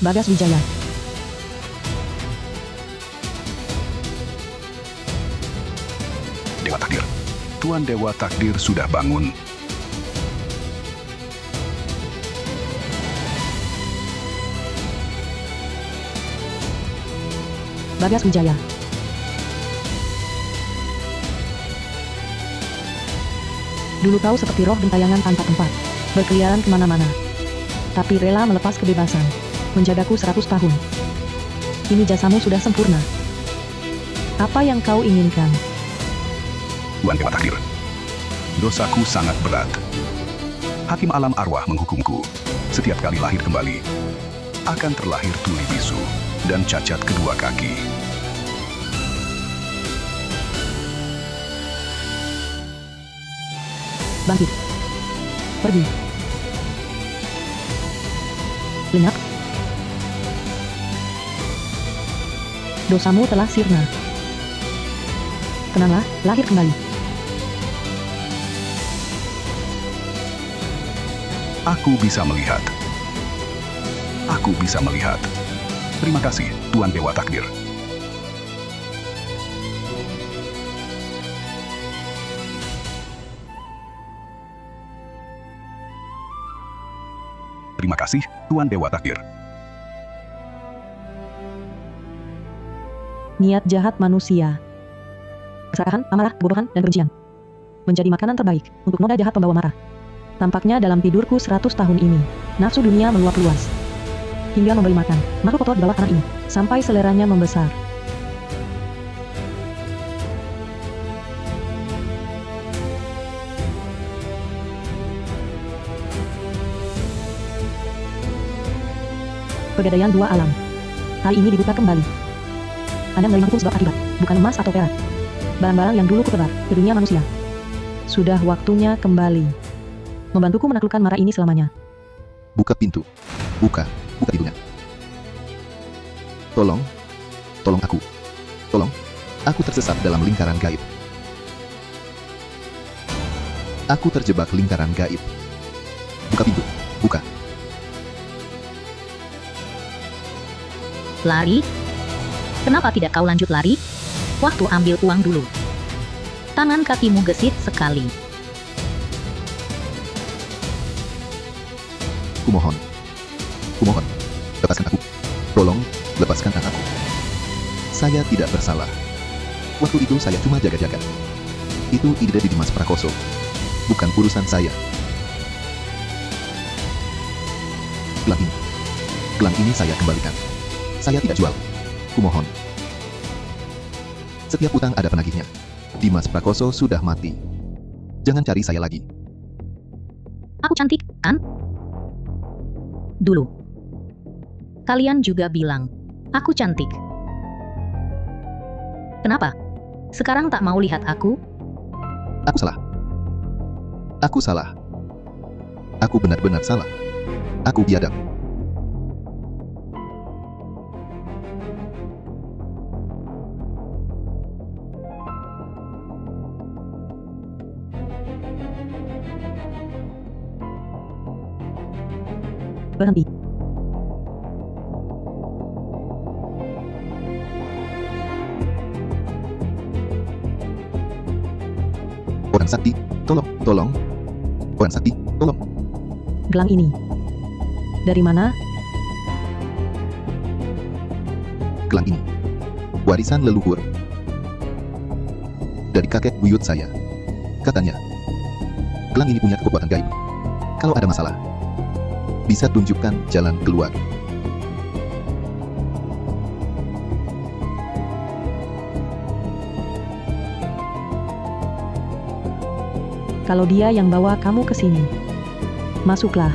Bagas Wijaya. Dewa Takdir. Tuan Dewa Takdir sudah bangun. Bagas Wijaya. Dulu kau seperti roh gentayangan tanpa tempat, berkeliaran kemana-mana. Tapi rela melepas kebebasan, menjagaku 100 tahun. Kini jasamu sudah sempurna. Apa yang kau inginkan? Tuan Dewa Takdir. Dosaku sangat berat. Hakim alam arwah menghukumku. Setiap kali lahir kembali, akan terlahir tuli bisu dan cacat kedua kaki. Bangkit. Pergi. Lenyap. Dosamu telah sirna. Tenanglah, lahir kembali. Aku bisa melihat. Aku bisa melihat. Terima kasih, Tuan Dewa Takdir. Terima kasih, Tuan Dewa Takdir. Niat jahat manusia. Keserakahan, amarah, kebodohan, dan kebencian menjadi makanan terbaik untuk noda jahat pembawa marah. Tampaknya dalam tidurku 100 tahun ini, nafsu dunia meluap luas hingga memberi makan makhluk kotor di bawah tanah ini, sampai seleranya membesar. Pegadaian dua alam hari ini dibuka kembali. Anda menerima hukum sebab akibat, bukan emas atau perak. Barang-barang yang dulu kutebar ke dunia manusia. Sudah waktunya kembali. Membantuku menaklukkan mara ini selamanya. Buka pintu. Buka pintunya. Tolong aku. Tolong, aku tersesat dalam lingkaran gaib. Aku terjebak lingkaran gaib. Buka pintu, buka. Lari? Kenapa tidak kau lanjut lari? Waktu ambil uang dulu. Tangan kakimu gesit sekali. Kumohon, lepaskan aku. Tolong, lepaskan aku. Saya tidak bersalah. Waktu itu saya cuma jaga-jaga. Itu ide di Dimas Prakoso. Bukan urusan saya. Gelang ini saya kembalikan. Saya tidak jual. Kumohon. Setiap utang ada penagihnya. Dimas Prakoso sudah mati. Jangan cari saya lagi. Aku cantik, kan? Dulu. Kalian juga bilang, aku cantik. Kenapa? Sekarang tak mau lihat aku? Aku salah. Aku salah. Aku benar-benar salah. Aku biadab. Berhenti. Orang sakti, tolong. Orang sakti, tolong. Gelang ini. Dari mana? Gelang ini. Warisan leluhur. Dari kakek buyut saya. Katanya, gelang ini punya kekuatan gaib. Kalau ada masalah, bisa tunjukkan jalan keluar. Kalau dia yang bawa kamu ke sini, masuklah.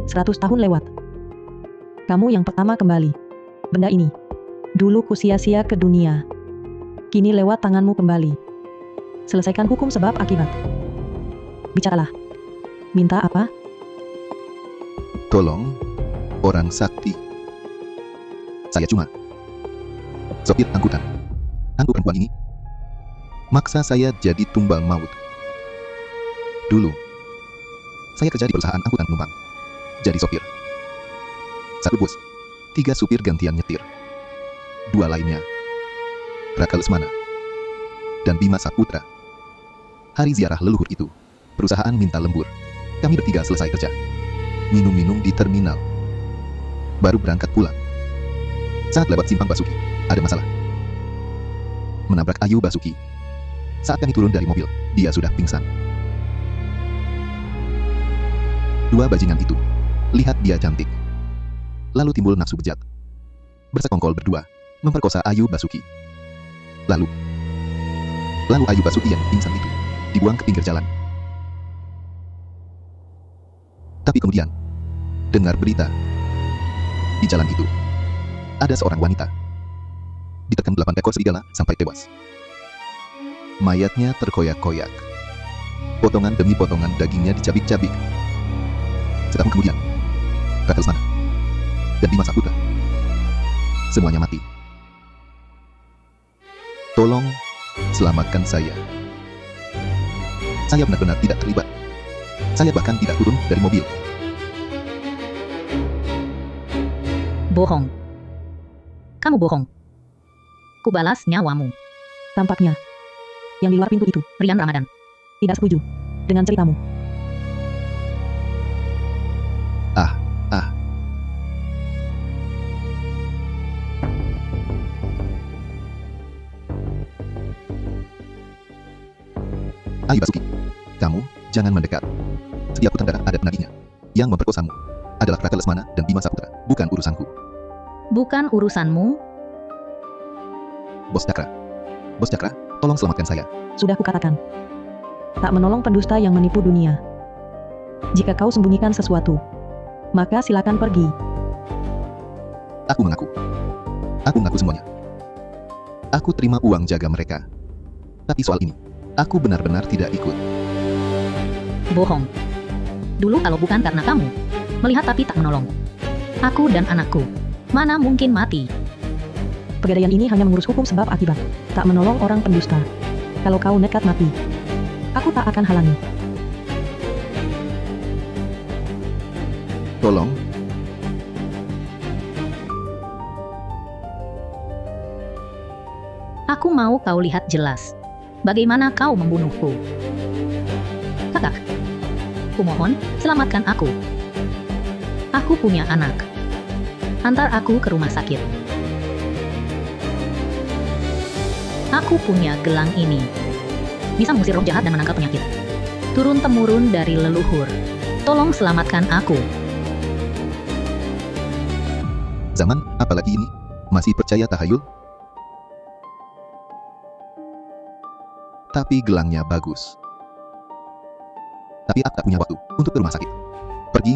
Seratus tahun lewat. Kamu yang pertama kembali. Benda ini. Dulu ku sia-sia ke dunia. Kini lewat tanganmu kembali. Selesaikan hukum sebab akibat. Bicaralah. Minta apa? Tolong, orang sakti. Saya cuma sopir angkutan. Hantu perempuan ini maksa saya jadi tumbal maut. Dulu, saya kerja di perusahaan angkutan penumpang. Jadi sopir. 1 bus, 3 supir gantian nyetir. 2 lainnya, Raka Lesmana dan Bima Saputra. Hari ziarah leluhur itu, perusahaan minta lembur. Kami bertiga selesai kerja. Minum-minum di terminal. Baru berangkat pulang. Saat lewat simpang Basuki, ada masalah. Menabrak Ayu Basuki. Saat kami turun dari mobil, dia sudah pingsan. 2 bajingan itu, lihat dia cantik. Lalu timbul nafsu bejat. Bersekongkol berdua, memperkosa Ayu Basuki. Lalu Ayu Basuki yang pingsan itu dibuang ke pinggir jalan. Tapi kemudian, dengar berita. Di jalan itu, ada seorang wanita. Ditekan 8 ekor serigala sampai tewas. Mayatnya terkoyak-koyak. Potongan demi potongan dagingnya dicabik-cabik. Setahun kemudian, Raka Lesmana dan Bima Saputra semuanya mati. Tolong selamatkan saya. Saya benar-benar tidak terlibat. Saya bahkan tidak turun dari mobil. Bohong. Kamu bohong. Kubalas nyawamu. Tampaknya, yang di luar pintu itu, Rian Ramadan. tidak setuju dengan ceritamu. Ayu Basuki, kamu jangan mendekat. Setiap hutan darah ada penarinya. Yang memperkosamu adalah Raka Lesmana dan Bima Saputra, bukan urusanku. Bukan urusanmu. Bos Cakra, tolong selamatkan saya. Sudah kukatakan, tak menolong pendusta yang menipu dunia. Jika kau sembunyikan sesuatu, maka silakan pergi. Aku mengaku semuanya. Aku terima uang jaga mereka. Tapi soal ini, aku benar-benar tidak ikut. Bohong. Dulu kalau bukan karena kamu, melihat tapi tak menolong. Aku dan anakku, mana mungkin mati. Pegadaian ini hanya mengurus hukum sebab akibat, tak menolong orang pendusta. Kalau kau nekat mati, aku tak akan halangi. Tolong, Aku mau kau lihat jelas. Bagaimana kau membunuhku. Kakak, kumohon, selamatkan aku. Aku punya anak. Antar aku ke rumah sakit. Aku punya gelang ini. Bisa mengusir roh jahat dan menangkal penyakit. Turun-temurun dari leluhur. Tolong selamatkan aku. zaman apalagi ini? Masih percaya tahayul? Tapi gelangnya bagus. Tapi aku tak punya waktu untuk ke rumah sakit. Pergi.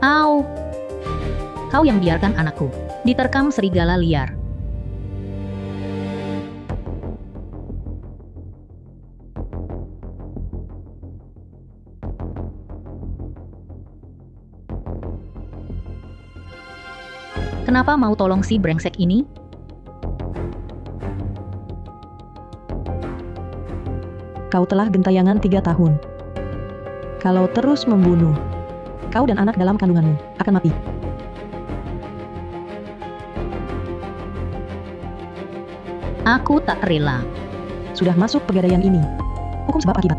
Au! Kau yang biarkan anakku diterkam serigala liar. Kenapa mau tolong si brengsek ini? Kau telah gentayangan 3 tahun. Kalau terus membunuh, kau dan anak dalam kandunganmu akan mati. Aku tak rela. Sudah masuk pegadaian ini, hukum sebab akibat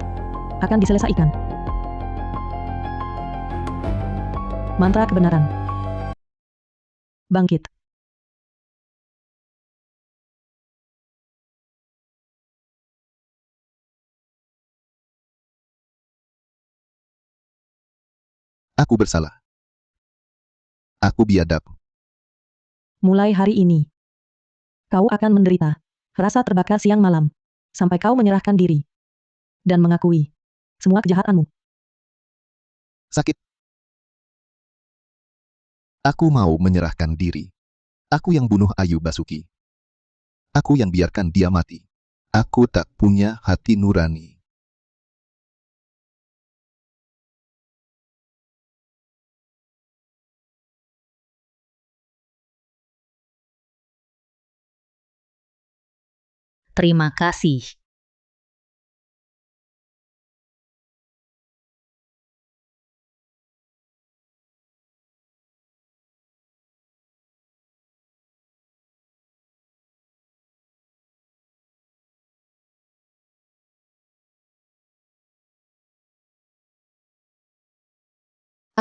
akan diselesaikan. Mantra kebenaran. Bangkit. Aku bersalah. Aku biadab. Mulai hari ini, kau akan menderita rasa terbakar siang malam, sampai kau menyerahkan diri dan mengakui semua kejahatanmu. Sakit. Aku mau menyerahkan diri. Aku yang bunuh Ayu Basuki. Aku yang biarkan dia mati. Aku tak punya hati nurani. Terima kasih.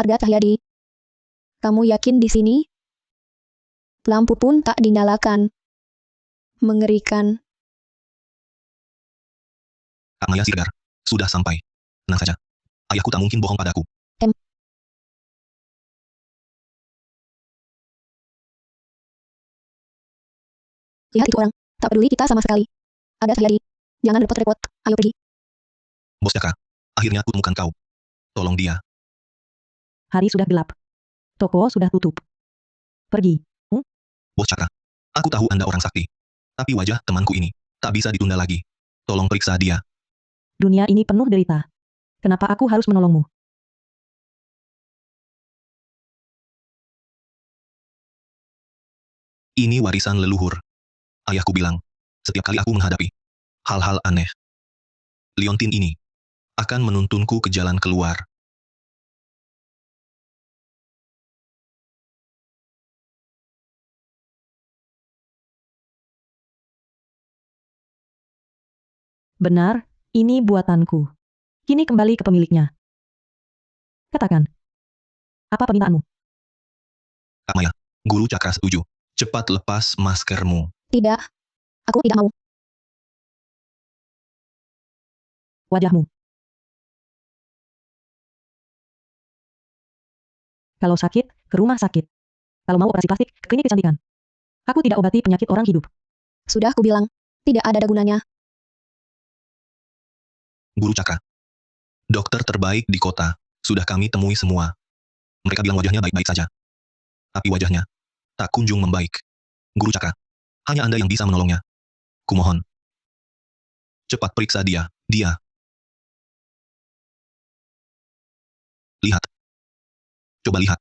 Arga Cahyadi. Kamu yakin di sini? Lampu pun tak dinyalakan. Mengerikan. Kak Maya Siregar, sudah sampai. Tenang saja. Ayahku tak mungkin bohong padaku. Lihat itu orang. Tak peduli kita sama sekali. Arga Cahyadi. Jangan repot-repot. Ayo pergi. Bos Cakra, akhirnya aku temukan kau. Tolong dia. Hari sudah gelap. Toko sudah tutup. Pergi. Bos Cakra, aku tahu Anda orang sakti. Tapi wajah temanku ini tak bisa ditunda lagi. Tolong periksa dia. Dunia ini penuh derita. Kenapa aku harus menolongmu? Ini warisan leluhur. Ayahku bilang, setiap kali aku menghadapi hal-hal aneh, liontin ini akan menuntunku ke jalan keluar. Benar, ini buatanku. Kini kembali ke pemiliknya. Katakan. Apa permintaanmu? Kak Maya, Guru Cakra setuju. Cepat lepas maskermu. Tidak. Aku tidak mau. Wajahmu. Kalau sakit, ke rumah sakit. Kalau mau operasi plastik, ke klinik kecantikan. Aku tidak obati penyakit orang hidup. Sudah aku bilang. Tidak ada gunanya. Guru Cakra. Dokter terbaik di kota. Sudah kami temui semua. Mereka bilang wajahnya baik-baik saja. Tapi wajahnya tak kunjung membaik. Guru Cakra, hanya Anda yang bisa menolongnya. Kumohon. Cepat periksa dia. Dia. Lihat. Coba lihat.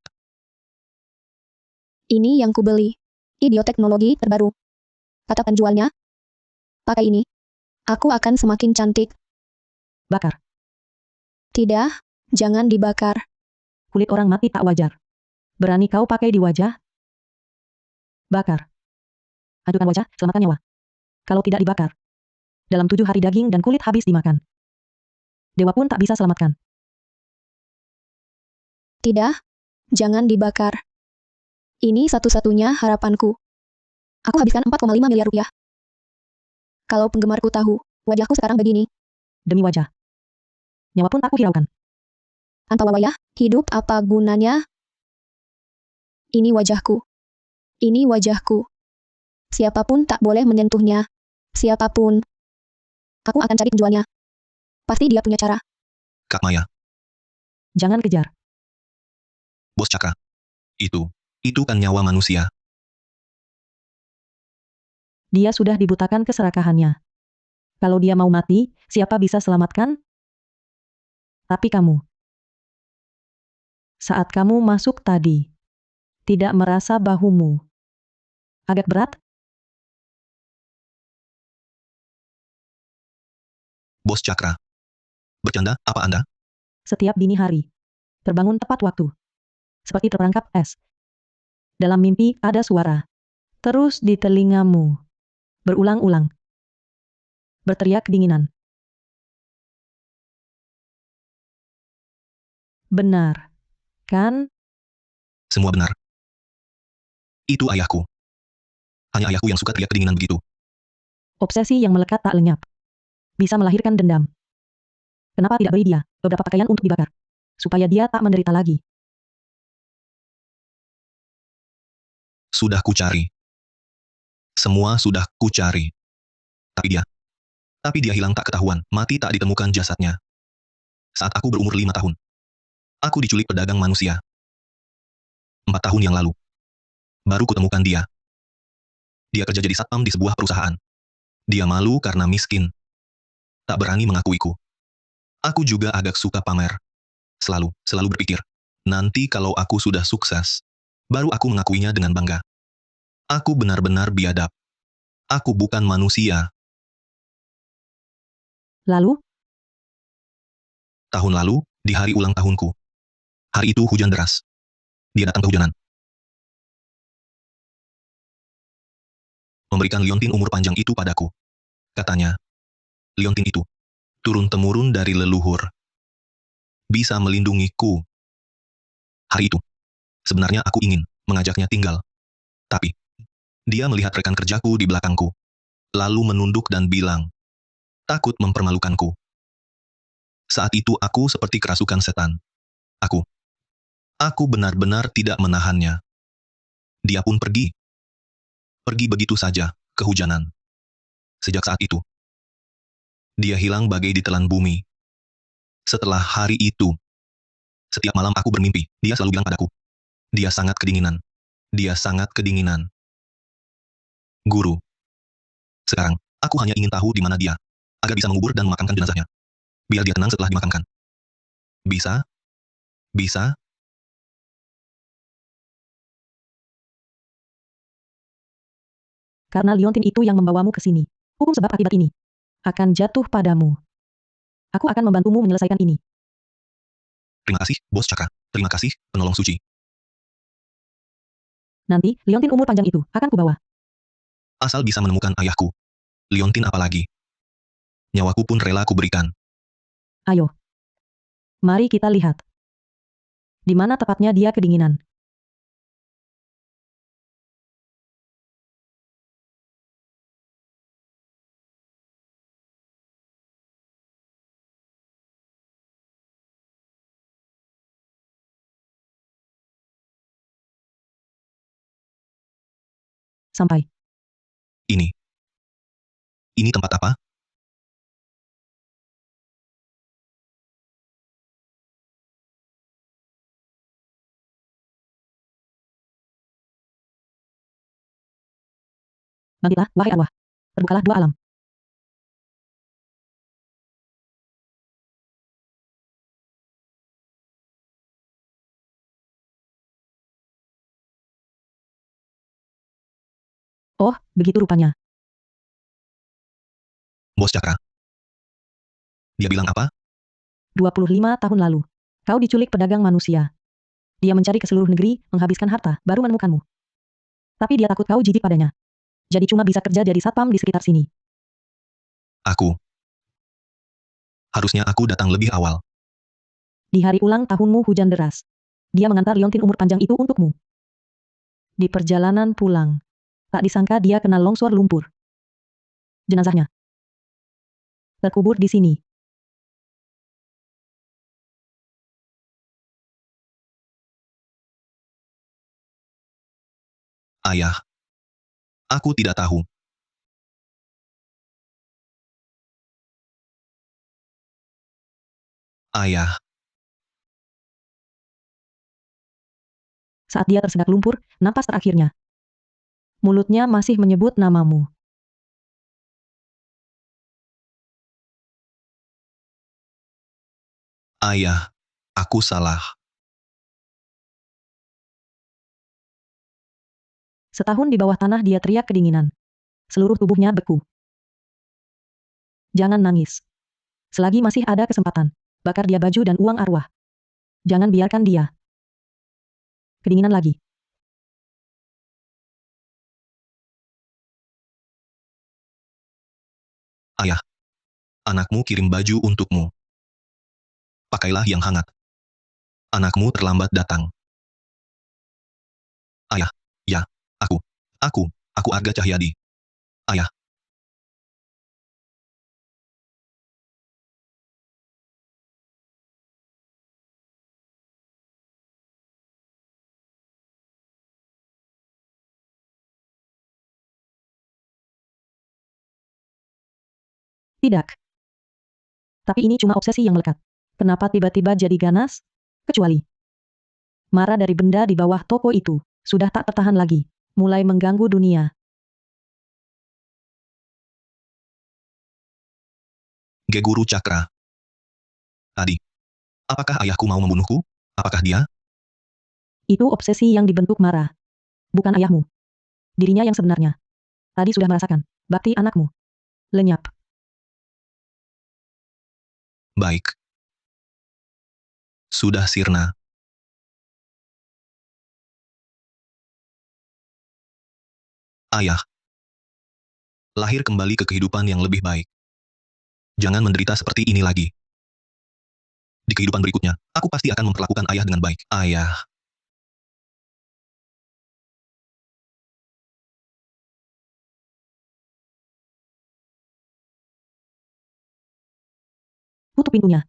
Ini yang kubeli. Idioteknologi terbaru. Kata penjualnya. Pakai ini. Aku akan semakin cantik. Bakar. Tidak. Jangan dibakar. Kulit orang mati tak wajar. Berani kau pakai di wajah? Bakar. Hancurkan wajah, selamatkan nyawa. Kalau tidak dibakar. Dalam 7 hari daging dan kulit habis dimakan. Dewa pun tak bisa selamatkan. Tidak. Jangan dibakar. Ini satu-satunya harapanku. Aku habiskan 4,5 miliar rupiah. Kalau penggemarku tahu, wajahku sekarang begini. Demi wajah. Nyawa pun tak kuhiraukan. Tanpa wajah, hidup apa gunanya? Ini wajahku. Ini wajahku. Siapapun tak boleh menyentuhnya. Siapapun. Aku akan cari penjualnya. Pasti dia punya cara. Kak Maya, Jangan kejar. Bos Cakra. Itu kan nyawa manusia. Dia sudah dibutakan keserakahannya. Kalau dia mau mati, siapa bisa selamatkan? Tapi kamu. Saat kamu masuk tadi, tidak merasa bahumu agak berat? Bos Cakra. Bercanda apa Anda? Setiap dini hari, terbangun tepat waktu, seperti terperangkap es. Dalam mimpi ada suara, terus di telingamu, berulang-ulang, berteriak kedinginan. Benar, kan? Semua benar. Itu ayahku. Hanya ayahku yang suka teriak kedinginan begitu. Obsesi yang melekat tak lenyap. Bisa melahirkan dendam. Kenapa tidak beri dia beberapa pakaian untuk dibakar? Supaya dia tak menderita lagi. Sudah kucari. Semua sudah kucari. Tapi dia hilang tak ketahuan, mati tak ditemukan jasadnya. Saat aku berumur 5 tahun. Aku diculik pedagang manusia. 4 tahun yang lalu. Baru kutemukan dia. Dia kerja jadi satpam di sebuah perusahaan. Dia malu karena miskin. Tak berani mengakuiku. Aku juga agak suka pamer. Selalu berpikir, nanti kalau aku sudah sukses, baru aku mengakuinya dengan bangga. Aku benar-benar biadab. Aku bukan manusia. Lalu, Tahun lalu, di hari ulang tahunku. Hari itu hujan deras. Dia datang kehujanan. Memberikan liontin umur panjang itu padaku. Katanya, liontin itu, turun-temurun dari leluhur, bisa melindungiku. Hari itu, sebenarnya aku ingin mengajaknya tinggal. Tapi, dia melihat rekan kerjaku di belakangku, lalu menunduk dan bilang, takut mempermalukanku. Saat itu aku seperti kerasukan setan. Aku benar-benar tidak menahannya. Dia pun pergi. Pergi begitu saja, kehujanan. Sejak saat itu, dia hilang bagai ditelan bumi. Setelah hari itu, setiap malam aku bermimpi, dia selalu bilang padaku, dia sangat kedinginan. Dia sangat kedinginan. Guru. Sekarang, aku hanya ingin tahu di mana dia, agar bisa mengubur dan memakamkan jenazahnya. Biar dia tenang setelah dimakamkan. Bisa? Bisa? karena liontin itu yang membawamu ke sini. Hukum sebab akibat ini akan jatuh padamu. Aku akan membantumu menyelesaikan ini. Terima kasih, Bos Cakra. Terima kasih, penolong suci. Nanti, liontin umur panjang itu akan kubawa. Asal bisa menemukan ayahku. Liontin apalagi. Nyawaku pun rela kuberikan. Ayo. Mari kita lihat. Di mana tepatnya dia kedinginan. Sampai. Ini. Ini tempat apa? Bangkitlah, wahai arwah. Terbukalah dua alam. Oh, begitu rupanya. Bos Cakra. Dia bilang apa? 25 tahun lalu. Kau diculik pedagang manusia. Dia mencari ke seluruh negeri, menghabiskan harta, baru menemukanmu. Tapi dia takut kau jijik padanya. Jadi cuma bisa kerja jadi satpam di sekitar sini. Harusnya aku datang lebih awal. Di hari ulang tahunmu hujan deras. Dia mengantar liontin umur panjang itu untukmu. Di perjalanan pulang, tak disangka dia kena longsor lumpur. Jenazahnya terkubur di sini. Ayah. Aku tidak tahu. Ayah. Saat dia tersedak lumpur, napas terakhirnya. Mulutnya masih menyebut namamu. Ayah. Aku salah. Setahun di bawah tanah dia teriak kedinginan. Seluruh tubuhnya beku. Jangan nangis. Selagi masih ada kesempatan, bakar dia baju dan uang arwah. Jangan biarkan dia kedinginan lagi. Ayah. Anakmu kirim baju untukmu. Pakailah yang hangat. Anakmu terlambat datang. Ayah. Ya. Aku Arga Cahyadi. Ayah. Tidak. Tapi ini cuma obsesi yang melekat. Kenapa tiba-tiba jadi ganas? Kecuali marah dari benda di bawah toko itu sudah tak tertahan lagi, mulai mengganggu dunia. Ge Guru Cakra. Tadi, apakah ayahku mau membunuhku? Apakah dia? Itu obsesi yang dibentuk Mara. Bukan ayahmu. Dirinya yang sebenarnya. Tadi sudah merasakan bakti anakmu. Lenyap. Baik. Sudah sirna. Ayah. Lahir kembali ke kehidupan yang lebih baik. Jangan menderita seperti ini lagi. Di kehidupan berikutnya, aku pasti akan memperlakukan ayah dengan baik. Ayah. Tutup pintunya.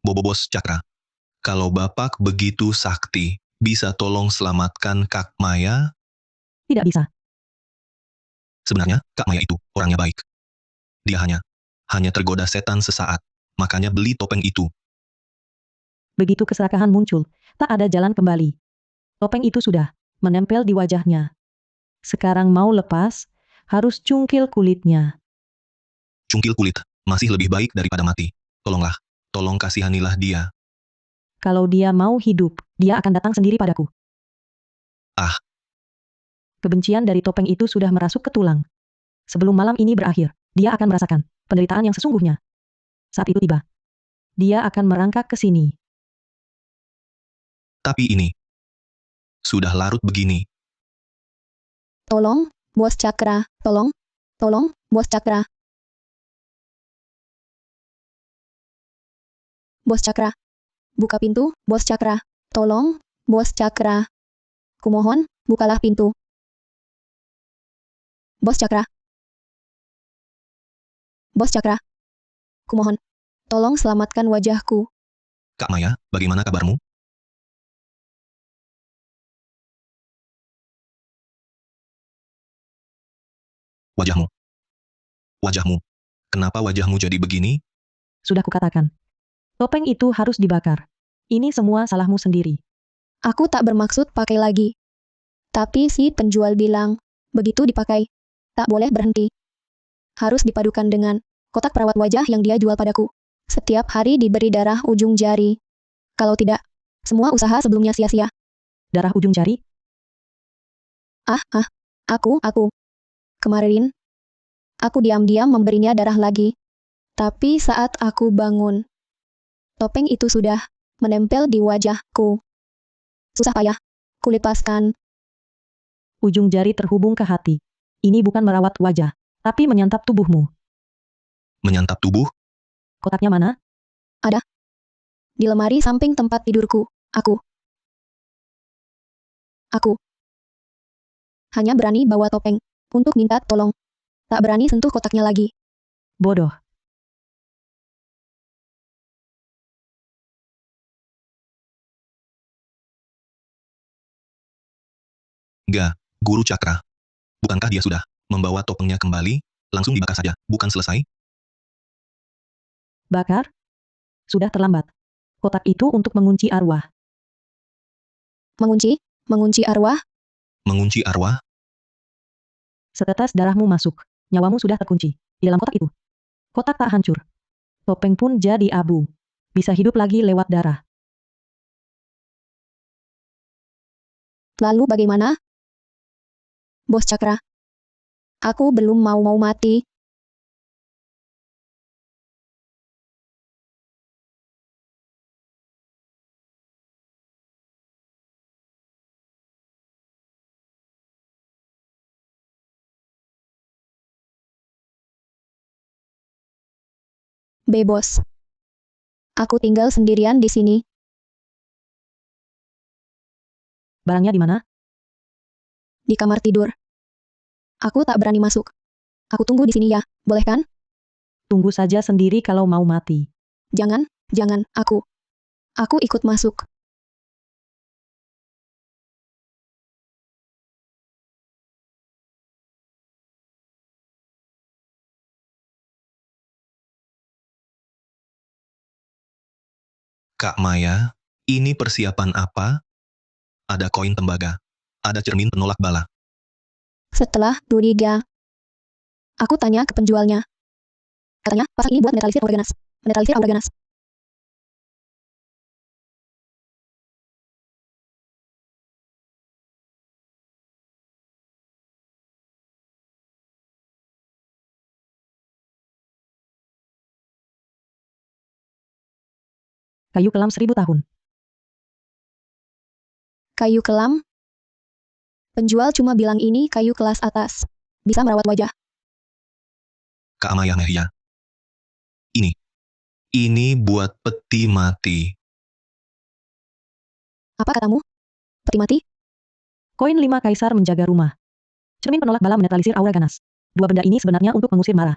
Bobobos Cakra. Kalau Bapak begitu sakti, bisa tolong selamatkan Kak Maya? Tidak bisa. Sebenarnya, Kak Maya itu orangnya baik. Dia hanya tergoda setan sesaat. Makanya beli topeng itu. Begitu keserakahan muncul, tak ada jalan kembali. Topeng itu sudah menempel di wajahnya. Sekarang mau lepas, harus cungkil kulitnya. Cungkil kulit, masih lebih baik daripada mati. Tolonglah, tolong kasihanilah dia. Kalau dia mau hidup, dia akan datang sendiri padaku. Ah. Kebencian dari topeng itu sudah merasuk ke tulang. Sebelum malam ini berakhir, dia akan merasakan penderitaan yang sesungguhnya. Saat itu tiba. Dia akan merangkak ke sini. Tapi ini sudah larut begini. Tolong, Bos Cakra, tolong, Bos Cakra. Bos Cakra. Buka pintu, Bos Cakra. Tolong, Bos Cakra. Kumohon, bukalah pintu. Bos Cakra. Bos Cakra. Kumohon, tolong selamatkan wajahku. Kak Maya, bagaimana kabarmu? Wajahmu. Wajahmu. Kenapa wajahmu jadi begini? Sudah kukatakan. Topeng itu harus dibakar. Ini semua salahmu sendiri. Aku tak bermaksud pakai lagi. Tapi si penjual bilang, begitu dipakai, tak boleh berhenti. Harus dipadukan dengan kotak perawat wajah yang dia jual padaku. Setiap hari diberi darah ujung jari. Kalau tidak, semua usaha sebelumnya sia-sia. Darah ujung jari? Aku. Kemarin, aku diam-diam memberinya darah lagi. Tapi saat aku bangun, topeng itu sudah menempel di wajahku. Susah payah, kulepaskan. Ujung jari terhubung ke hati. Ini bukan merawat wajah, tapi menyantap tubuhmu. Menyantap tubuh? Kotaknya mana? Di lemari samping tempat tidurku, aku hanya berani bawa topeng untuk minta tolong. Tak berani sentuh kotaknya lagi. Bodoh. Guru Cakra. Bukankah dia sudah membawa topengnya kembali? Langsung dibakar saja, bukan selesai? Bakar? Sudah terlambat. Kotak itu untuk mengunci arwah. Mengunci arwah. Mengunci arwah? Setetes darahmu masuk. Nyawamu sudah terkunci di dalam kotak itu. Kotak tak hancur. Topeng pun jadi abu. Bisa hidup lagi lewat darah. Lalu bagaimana? Bos Cakra. Aku belum mau mati. Bos. Aku tinggal sendirian di sini. Barangnya di mana? Di kamar tidur. Aku tak berani masuk. Aku tunggu di sini ya, boleh kan? Tunggu saja sendiri kalau mau mati. Jangan, aku ikut masuk. Kak Maya, ini persiapan apa? Ada koin tembaga. Ada cermin penolak bala. Setelah curiga, aku tanya ke penjualnya. Katanya, pasang ini buat menetralisir aura ganas. Menetralisir aura ganas. Kayu kelam 1000 tahun. Kayu kelam? Penjual cuma bilang ini kayu kelas atas. Bisa merawat wajah. Kak Amaya Mehya. Ini buat peti mati. Apa katamu? Peti mati? Koin 5 kaisar menjaga rumah. Cermin penolak bala menetralisir aura ganas. Dua benda ini sebenarnya untuk mengusir mara.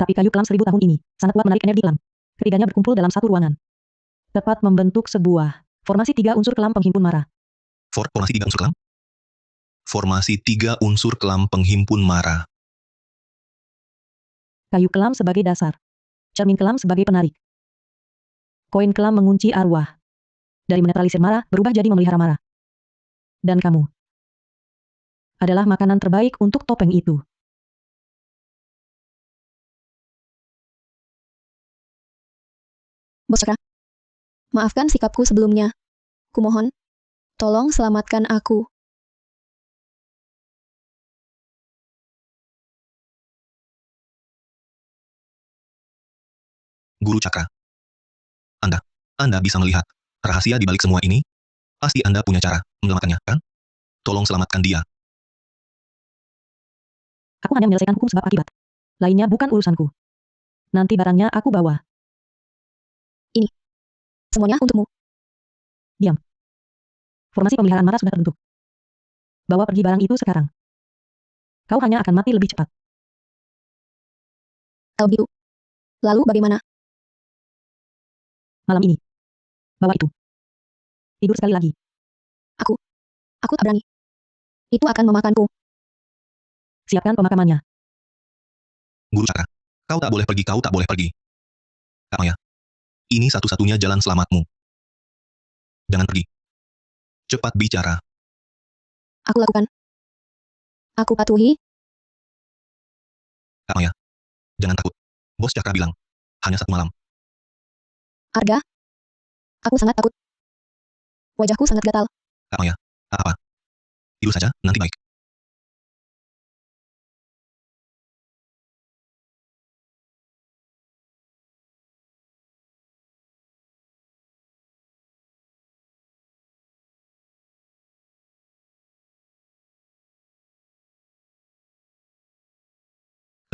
Tapi kayu kelam 1000 tahun ini sangat kuat menarik energi kelam. Ketiganya berkumpul dalam satu ruangan. Tepat membentuk sebuah formasi 3 unsur kelam penghimpun mara. Formasi 3 unsur kelam? Formasi 3 unsur kelam penghimpun mara. Kayu kelam sebagai dasar. Cermin kelam sebagai penarik. Koin kelam mengunci arwah. Dari menetralisir mara berubah jadi memelihara mara. Dan kamu adalah makanan terbaik untuk topeng itu. Bos Cakra. Maafkan sikapku sebelumnya. Kumohon, tolong selamatkan aku. Guru Cakra. Anda bisa melihat rahasia di balik semua ini? Pasti Anda punya cara menyelamatkannya, kan? Tolong selamatkan dia. Aku hanya menyelesaikan hukum sebab akibat. Lainnya bukan urusanku. Nanti barangnya aku bawa. Semuanya untukmu. Formasi pemeliharaan mara sudah terbentuk. Bawa pergi barang itu sekarang. Kau hanya akan mati lebih cepat. LBU. Lalu bagaimana? Malam ini. Bawa itu. Tidur sekali lagi. Aku tak berani. Itu akan memakanku. Siapkan pemakamannya. Guru Cakra. Kau tak boleh pergi. Kak Maya. Ini satu-satunya jalan selamatmu. Jangan pergi. Cepat bicara. Aku lakukan. Aku patuhi. Kak Maya. Jangan takut. Bos Cakra bilang. Hanya 1 malam. Arga. Aku sangat takut. Wajahku sangat gatal. Kak Maya. Apa? Tidur saja, nanti baik.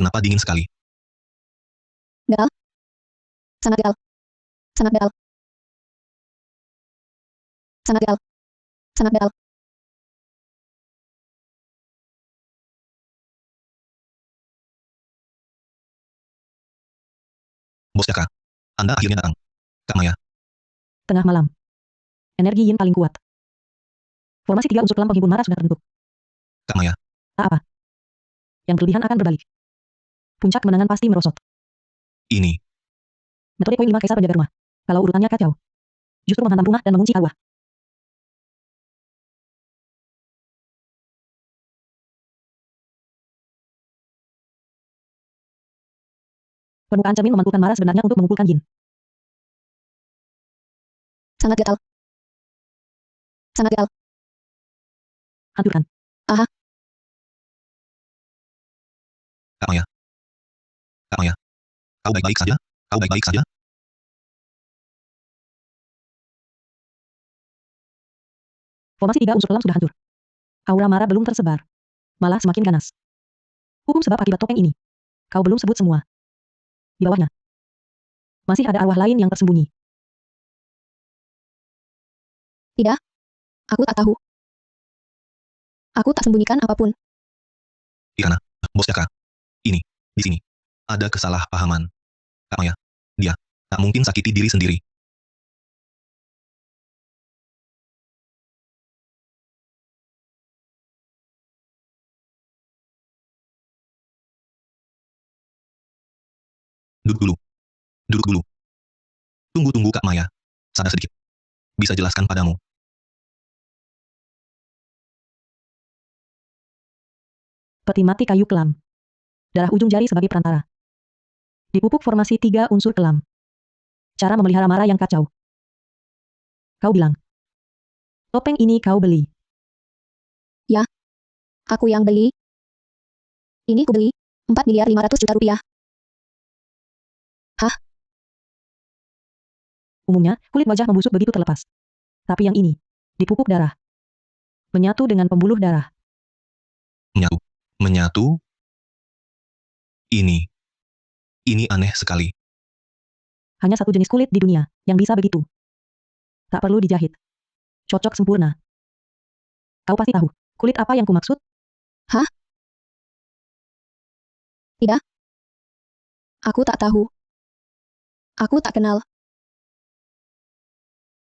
Kenapa dingin sekali? Gatal. Sangat gatal. Sangat gatal. Sangat gatal. Sangat gatal. Bos Cakra. Anda akhirnya datang. Kak Maya. Tengah malam. Energi yin paling kuat. Formasi 3 unsur kelam penghimpun mara sudah terbentuk. Kak Maya. Apa? Yang berlebihan akan berbalik. Puncak kemenangan pasti merosot. Ini. Metode koin 5 kaisar penjaga rumah. Kalau urutannya kacau, justru menghantam rumah dan mengunci arwah. Permukaan cermin memantulkan mara sebenarnya untuk mengumpulkan yin. Sangat gatal. Sangat gatal. Hancurkan. Kak Maya. Kak Maya. Kau baik-baik saja? Kau baik-baik saja? Formasi 3 unsur kelam sudah hancur. Aura mara belum tersebar. Malah semakin ganas. Hukum sebab akibat topeng ini. Kau belum sebut semua. Di bawahnya. Masih ada arwah lain yang tersembunyi. Aku tak tahu. Aku tak sembunyikan apapun. Kirana. Bos Cakra. Ini. Di sini. Ada kesalahpahaman. Kak Maya. Dia. Tak mungkin sakiti diri sendiri. Duduk dulu. Duduk dulu. Tunggu Kak Maya. Sadar sedikit. Bisa jelaskan padamu. Peti mati kayu kelam. Darah ujung jari sebagai perantara. Dipupuk formasi 3 unsur kelam. Cara memelihara marah yang kacau. Kau bilang. Topeng ini kau beli. Aku yang beli. Ini ku beli. 4.500.000.000 rupiah. Umumnya, kulit wajah membusuk begitu terlepas. Tapi yang ini, dipupuk darah. Menyatu dengan pembuluh darah. Menyatu. Menyatu. Ini aneh sekali. Hanya satu jenis kulit di dunia yang bisa begitu. Tak perlu dijahit. Cocok sempurna. Kau pasti tahu, kulit apa yang kumaksud? Aku tak tahu. Aku tak kenal.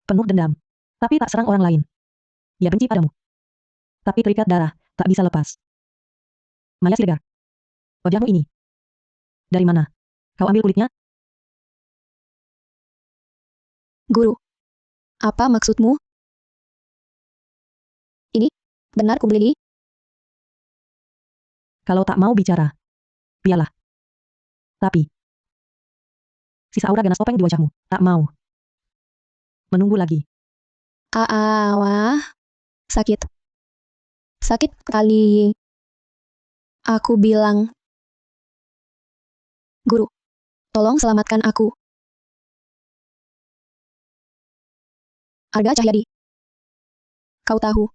Penuh dendam. Tapi tak serang orang lain. Dia benci padamu. Tapi terikat darah, tak bisa lepas. Maya Siregar. Wajahmu ini. Dari mana? Kau ambil kulitnya? Guru. Apa maksudmu? Ini, benar ku beli? Kalau tak mau bicara. Biarlah. Tapi. Sisa aura ganas topeng di wajahmu. Tak mau. Menunggu lagi. Wah. Sakit. Sakit kali. Aku bilang. Guru. Tolong selamatkan aku. Arga Cahyadi. Kau tahu.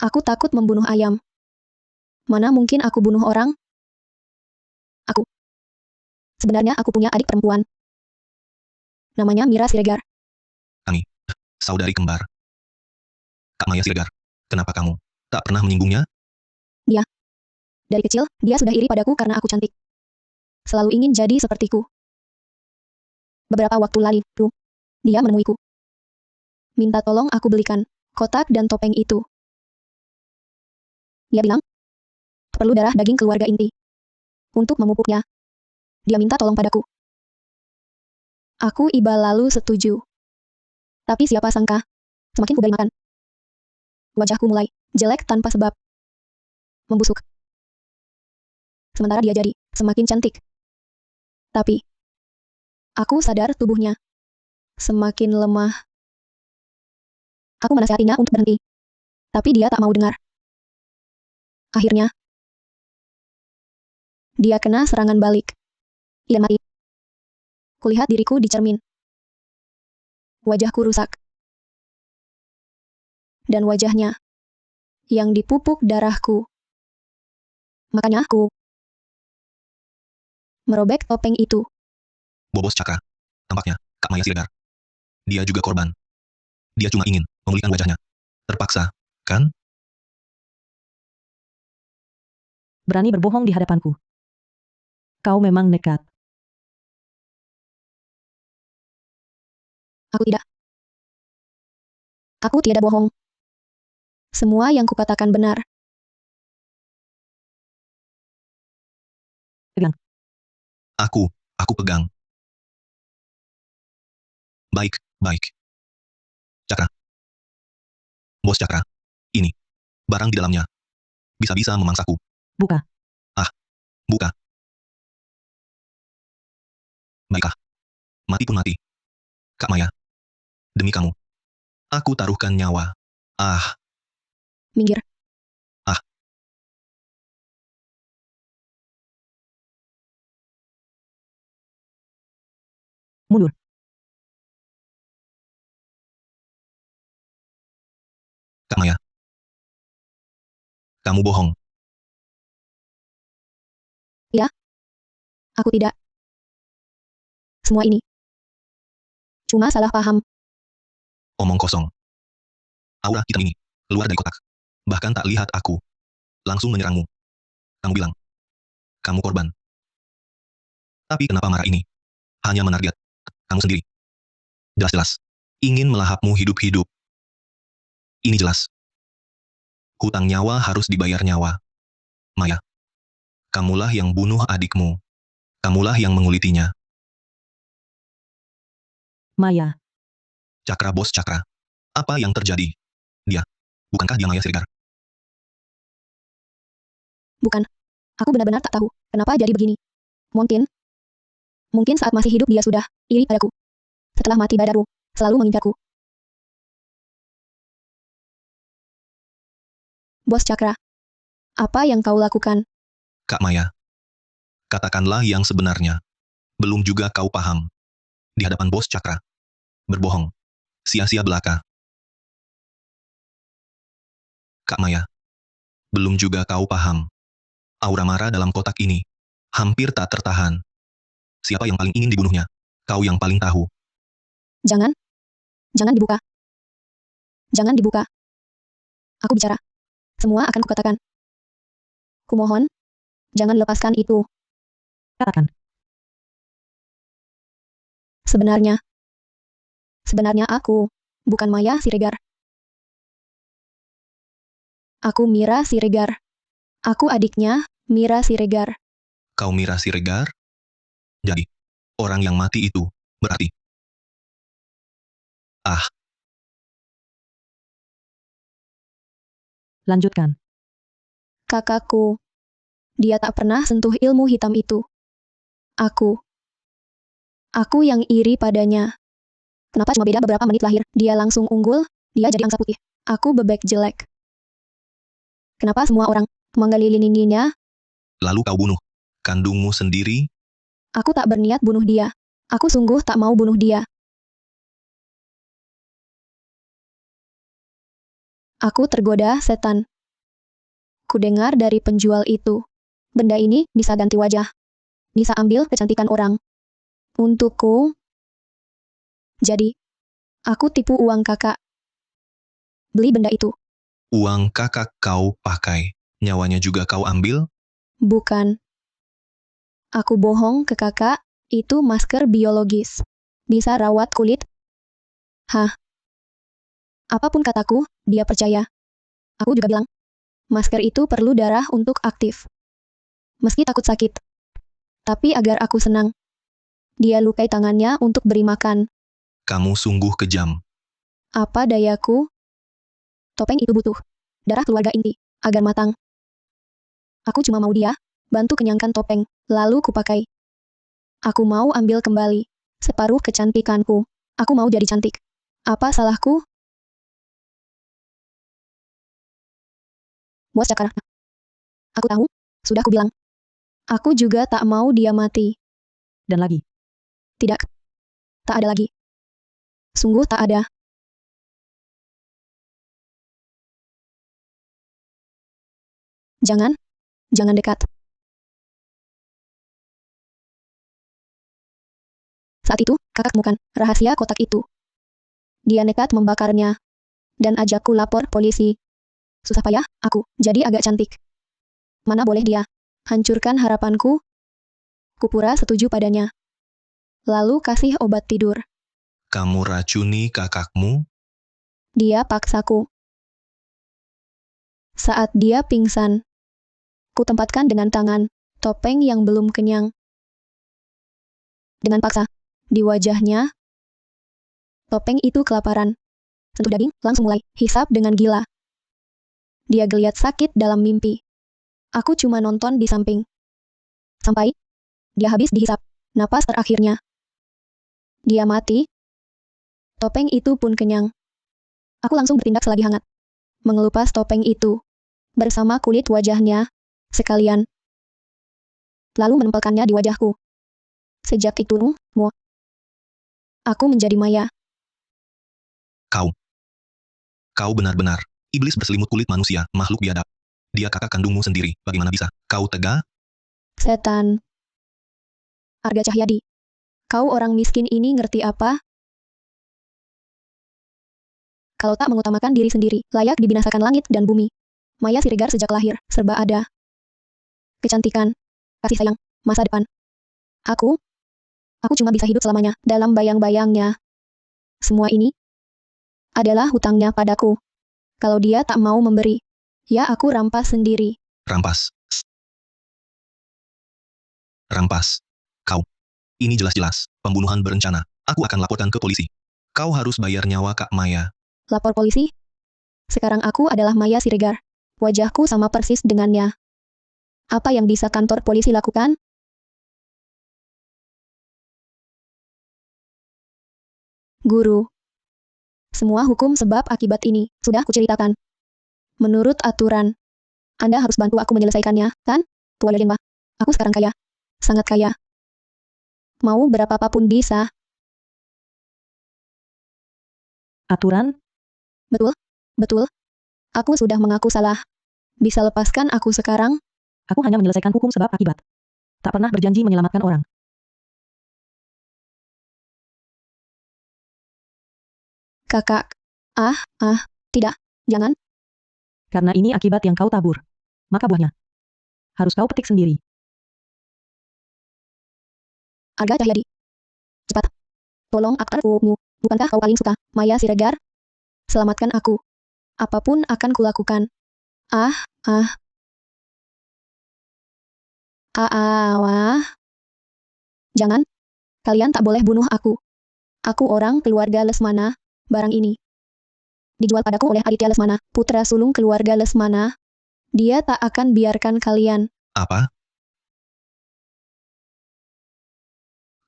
Aku takut membunuh ayam. Mana mungkin aku bunuh orang? Aku. Sebenarnya aku punya adik perempuan. Namanya Mira Siregar. Saudari kembar. Kak Maya Siregar. Kenapa kamu tak pernah menyinggungnya? Dari kecil, dia sudah iri padaku karena aku cantik. Selalu ingin jadi sepertiku. Beberapa waktu lalu, dia menemuiku. Minta tolong aku belikan kotak dan topeng itu. Dia bilang, perlu darah daging keluarga inti. Untuk memupuknya. Dia minta tolong padaku. Aku iba lalu setuju. Tapi siapa sangka, semakin ku beri makan. Wajahku mulai jelek tanpa sebab. Membusuk. Sementara dia jadi semakin cantik. Tapi, aku sadar tubuhnya semakin lemah. Aku menasihatinya untuk berhenti. Tapi dia tak mau dengar. Akhirnya, dia kena serangan balik. Ia mati. Kulihat diriku di cermin. Wajahku rusak. Dan wajahnya yang dipupuk darahku. Makanya aku merobek topeng itu. Bobos Cakra. Tampaknya, Kak Maya Siregar. Dia juga korban. Dia cuma ingin memulihkan wajahnya. Terpaksa, kan? Berani berbohong di hadapanku. Kau memang nekat. Aku tidak. Aku tiada bohong. Semua yang kukatakan benar. Aku pegang. Baik, baik. Cakra. Bos Cakra. Ini. Barang di dalamnya. Bisa-bisa memangsaku. Buka. Buka. Baiklah. Mati pun mati. Kak Maya. Demi kamu. Aku taruhkan nyawa. Minggir. Mundur. Kak Maya. Kamu bohong. Aku tidak. Semua ini cuma salah paham. Omong kosong. Aura hitam ini. Keluar dari kotak. Bahkan tak lihat aku. Langsung menyerangmu. Kamu bilang. Kamu korban. Tapi kenapa marah ini? Hanya menarget. Kamu sendiri. Jelas-jelas. Ingin melahapmu hidup-hidup. Ini jelas. Hutang nyawa harus dibayar nyawa. Maya. Kamulah yang bunuh adikmu. Kamulah yang mengulitinya. Maya. Cakra bos Cakra. Apa yang terjadi? Dia. Bukankah dia Maya Siregar? Bukan. Aku benar-benar tak tahu kenapa jadi begini. Mungkin saat masih hidup dia sudah iri padaku. Setelah mati baru selalu mengincarku. Bos Cakra, apa yang kau lakukan? Kak Maya, katakanlah yang sebenarnya. Belum juga kau paham. Di hadapan Bos Cakra. Berbohong. Sia-sia belaka. Kak Maya, belum juga kau paham. Aura Mara dalam kotak ini hampir tak tertahan. Siapa yang paling ingin dibunuhnya? Kau yang paling tahu. Jangan dibuka. Jangan dibuka. Aku bicara. Semua akan kukatakan. Kumohon, jangan lepaskan itu. Katakan. Sebenarnya aku bukan Maya Siregar. Aku Mira Siregar. Aku adiknya Mira Siregar. Kau Mira Siregar? Jadi, orang yang mati itu berarti. Ah, Lanjutkan. Kakakku. Dia tak pernah sentuh ilmu hitam itu. Aku yang iri padanya. Kenapa cuma beda beberapa menit lahir, dia langsung unggul, dia jadi angsa putih. Aku bebek jelek. Kenapa semua orang mengelilininginya? lalu kau bunuh kandungmu sendiri? Aku tak berniat bunuh dia. Aku sungguh tak mau bunuh dia. Aku tergoda setan. Kudengar dari penjual itu. Benda ini bisa ganti wajah. Bisa ambil kecantikan orang. Untukku. Jadi, aku tipu uang kakak. Beli benda itu. Uang kakak kau pakai. Nyawanya juga kau ambil? Bukan. Aku bohong ke kakak, itu masker biologis. Bisa rawat kulit. Hah? Apapun kataku, dia percaya. Aku juga bilang, masker itu perlu darah untuk aktif. Meski takut sakit. Tapi agar aku senang. Dia lukai tangannya untuk beri makan. Kamu sungguh kejam. Apa dayaku? Topeng itu butuh darah keluarga inti, agar matang. Aku cuma mau dia, bantu kenyangkan topeng, lalu kupakai. Aku mau ambil kembali separuh kecantikanku. Aku mau jadi cantik. Apa salahku? Bos Cakra. Aku tahu, sudah kubilang. Aku juga tak mau dia mati. Dan lagi. Tidak. Tak ada lagi. Sungguh tak ada. Jangan dekat. Saat itu, kakak temukan rahasia kotak itu. Dia nekat membakarnya. Dan ajakku lapor polisi. Susah payah, aku jadi agak cantik. Mana boleh dia hancurkan harapanku? Kupura setuju padanya. Lalu kasih obat tidur. Kamu racuni kakakmu? Dia paksaku. Saat dia pingsan, ku tempatkan dengan tangan topeng yang belum kenyang. Dengan paksa, di wajahnya, topeng itu kelaparan. Sentuh daging, langsung mulai hisap dengan gila. Dia geliat sakit dalam mimpi. Aku cuma nonton di samping. Sampai dia habis dihisap, napas terakhirnya. Dia mati. Topeng itu pun kenyang. Aku langsung bertindak selagi hangat. Mengelupas topeng itu. Bersama kulit wajahnya. Sekalian. Lalu menempelkannya di wajahku. Sejak itu, aku menjadi Maya. Kau benar-benar. Iblis berselimut kulit manusia, makhluk biadab. Dia kakak kandungmu sendiri, bagaimana bisa? Kau tega? Setan. Arga Cahyadi. Kau orang miskin ini ngerti apa? Kalau tak mengutamakan diri sendiri, layak dibinasakan langit dan bumi. Maya Siregar sejak lahir, serba ada. Kecantikan, kasih sayang, masa depan. Aku cuma bisa hidup selamanya, dalam bayang-bayangnya. Semua ini adalah hutangnya padaku. Kalau dia tak mau memberi, ya aku rampas sendiri. Rampas. Kau. Ini jelas-jelas pembunuhan berencana. Aku akan laporkan ke polisi. Kau harus bayar nyawa Kak Maya. Lapor polisi? Sekarang aku adalah Maya Siregar. Wajahku sama persis dengannya. Apa yang bisa kantor polisi lakukan? Guru. Semua hukum sebab akibat ini sudah kuceritakan. Menurut aturan, Anda harus bantu aku menyelesaikannya, kan? Tua Leleng, aku sekarang kaya. Sangat kaya. Mau berapapun bisa. Aturan? Betul? Betul. Aku sudah mengaku salah. Bisa lepaskan aku sekarang? Aku hanya menyelesaikan hukum sebab akibat. Tak pernah berjanji menyelamatkan orang. Kakak. Tidak. Jangan. Karena ini akibat yang kau tabur. Maka buahnya harus kau petik sendiri. Arga Cahyadi. Cepat. Tolong aku. Bukankah kau paling suka Maya Siregar? Selamatkan aku. Apapun akan kulakukan. Wah. Jangan. Kalian tak boleh bunuh aku. Aku orang keluarga Lesmana. Barang ini dijual padaku oleh Aditya Lesmana, putra sulung keluarga Lesmana. Dia tak akan biarkan kalian. Apa?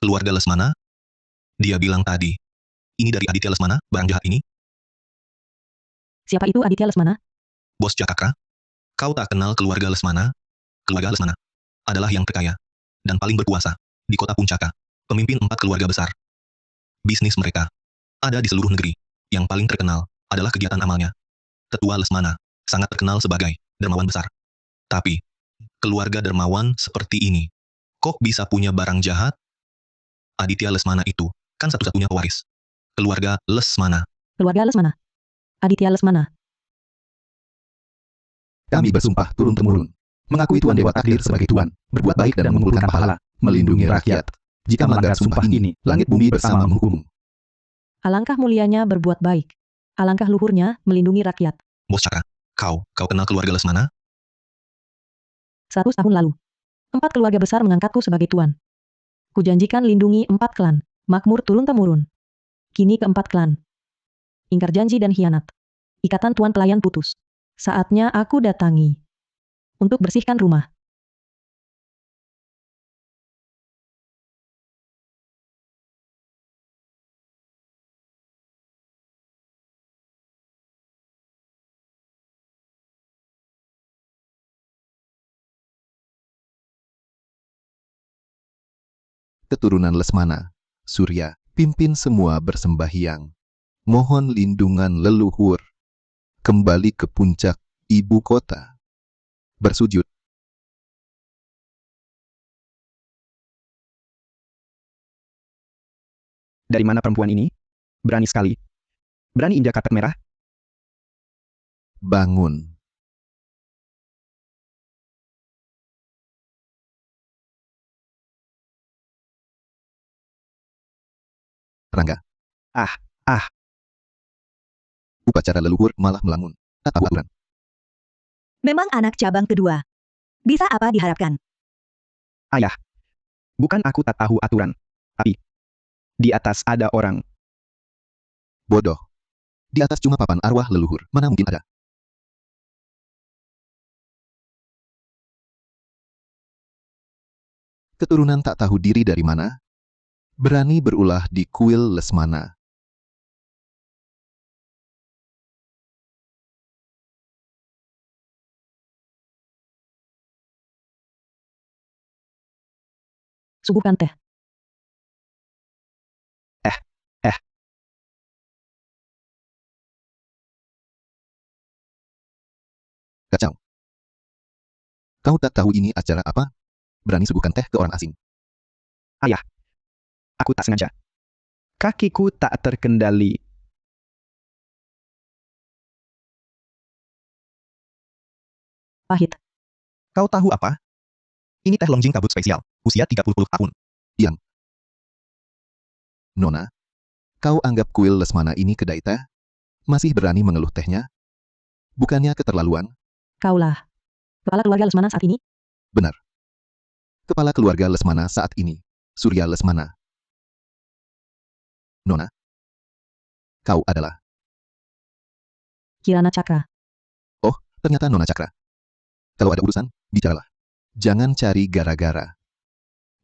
Keluarga Lesmana? Dia bilang tadi. Ini dari Aditya Lesmana, barang jahat ini? Siapa itu Aditya Lesmana? Bos Jakaka? Kau tak kenal keluarga Lesmana? Keluarga Lesmana adalah yang terkaya dan paling berkuasa di kota Puncaka. Pemimpin 4 keluarga besar. Bisnis mereka ada di seluruh negeri. Yang paling terkenal adalah kegiatan amalnya. Tetua Lesmana sangat terkenal sebagai dermawan besar. Tapi, keluarga dermawan seperti ini, kok bisa punya barang jahat? Aditya Lesmana itu kan satu-satunya pewaris keluarga Lesmana. Keluarga Lesmana. Aditya Lesmana. Kami bersumpah turun-temurun, mengakui Tuan Dewa Takdir sebagai Tuan, berbuat baik dan mengumpulkan pahala, melindungi rakyat. Jika melanggar sumpah ini, langit bumi bersama menghukum. Alangkah mulianya berbuat baik. Alangkah luhurnya melindungi rakyat. Bos Cakra, kau kenal keluarga Lesmana? 100 tahun lalu, 4 keluarga besar mengangkatku sebagai tuan. Kujanjikan lindungi 4 klan, makmur turun-temurun. Kini keempat klan. Ingkar janji dan hianat. Ikatan tuan pelayan putus. Saatnya aku datangi. Untuk bersihkan rumah. Keturunan Lesmana, Surya, pimpin semua bersembahyang. Mohon lindungan leluhur. Kembali ke puncak ibu kota. Bersujud. Dari mana perempuan ini? Berani sekali. Berani injak karpet merah? Bangun. Rangga. Upacara leluhur malah melamun. Tak tahu aturan. Memang anak cabang kedua. Bisa apa diharapkan? Ayah. Bukan aku tak tahu aturan. Tapi, di atas ada orang. Bodoh. Di atas cuma papan arwah leluhur. Mana mungkin ada? Keturunan tak tahu diri dari mana? Berani berulah di kuil Lesmana. Suguhkan teh. Kacau. Kau tak tahu ini acara apa? Berani suguhkan teh ke orang asing. Ayah. Aku tak sengaja. Kakiku tak terkendali. Pahit. Kau tahu apa? Ini teh longjing kabut spesial, usia 30 tahun. Nona, kau anggap kuil Lesmana ini kedai teh? Masih berani mengeluh tehnya? Bukannya keterlaluan? Kaulah. Kepala keluarga Lesmana saat ini? Benar. Kepala keluarga Lesmana saat ini, Surya Lesmana. Nona, kau adalah... Kirana Cakra. Oh, ternyata Nona Cakra. Kalau ada urusan, bicaralah. Jangan cari gara-gara.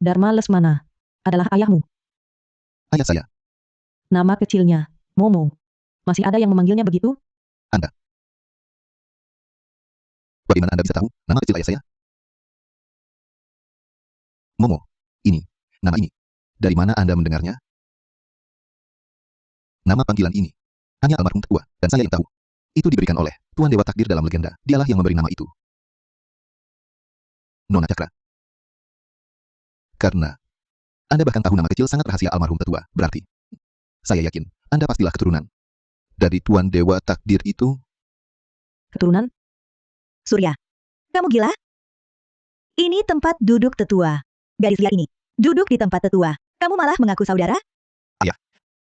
Dharma Lesmana adalah ayahmu. Ayah saya, Nama kecilnya, Momo. Masih ada yang memanggilnya begitu? bagaimana Anda bisa tahu nama kecil ayah saya? Momo. Nama ini. Dari mana Anda mendengarnya? Nama panggilan ini. Hanya almarhum tetua, dan saya yang tahu. Itu diberikan oleh Tuan Dewa Takdir dalam legenda. Dialah yang memberi nama itu. Nona Cakra. Karena Anda bahkan tahu nama kecil sangat rahasia almarhum tetua, berarti saya yakin Anda pastilah keturunan dari Tuan Dewa Takdir itu. Keturunan? Surya, kamu gila? Ini tempat duduk tetua. Gadis liar ini, duduk di tempat tetua. Kamu malah mengaku saudara?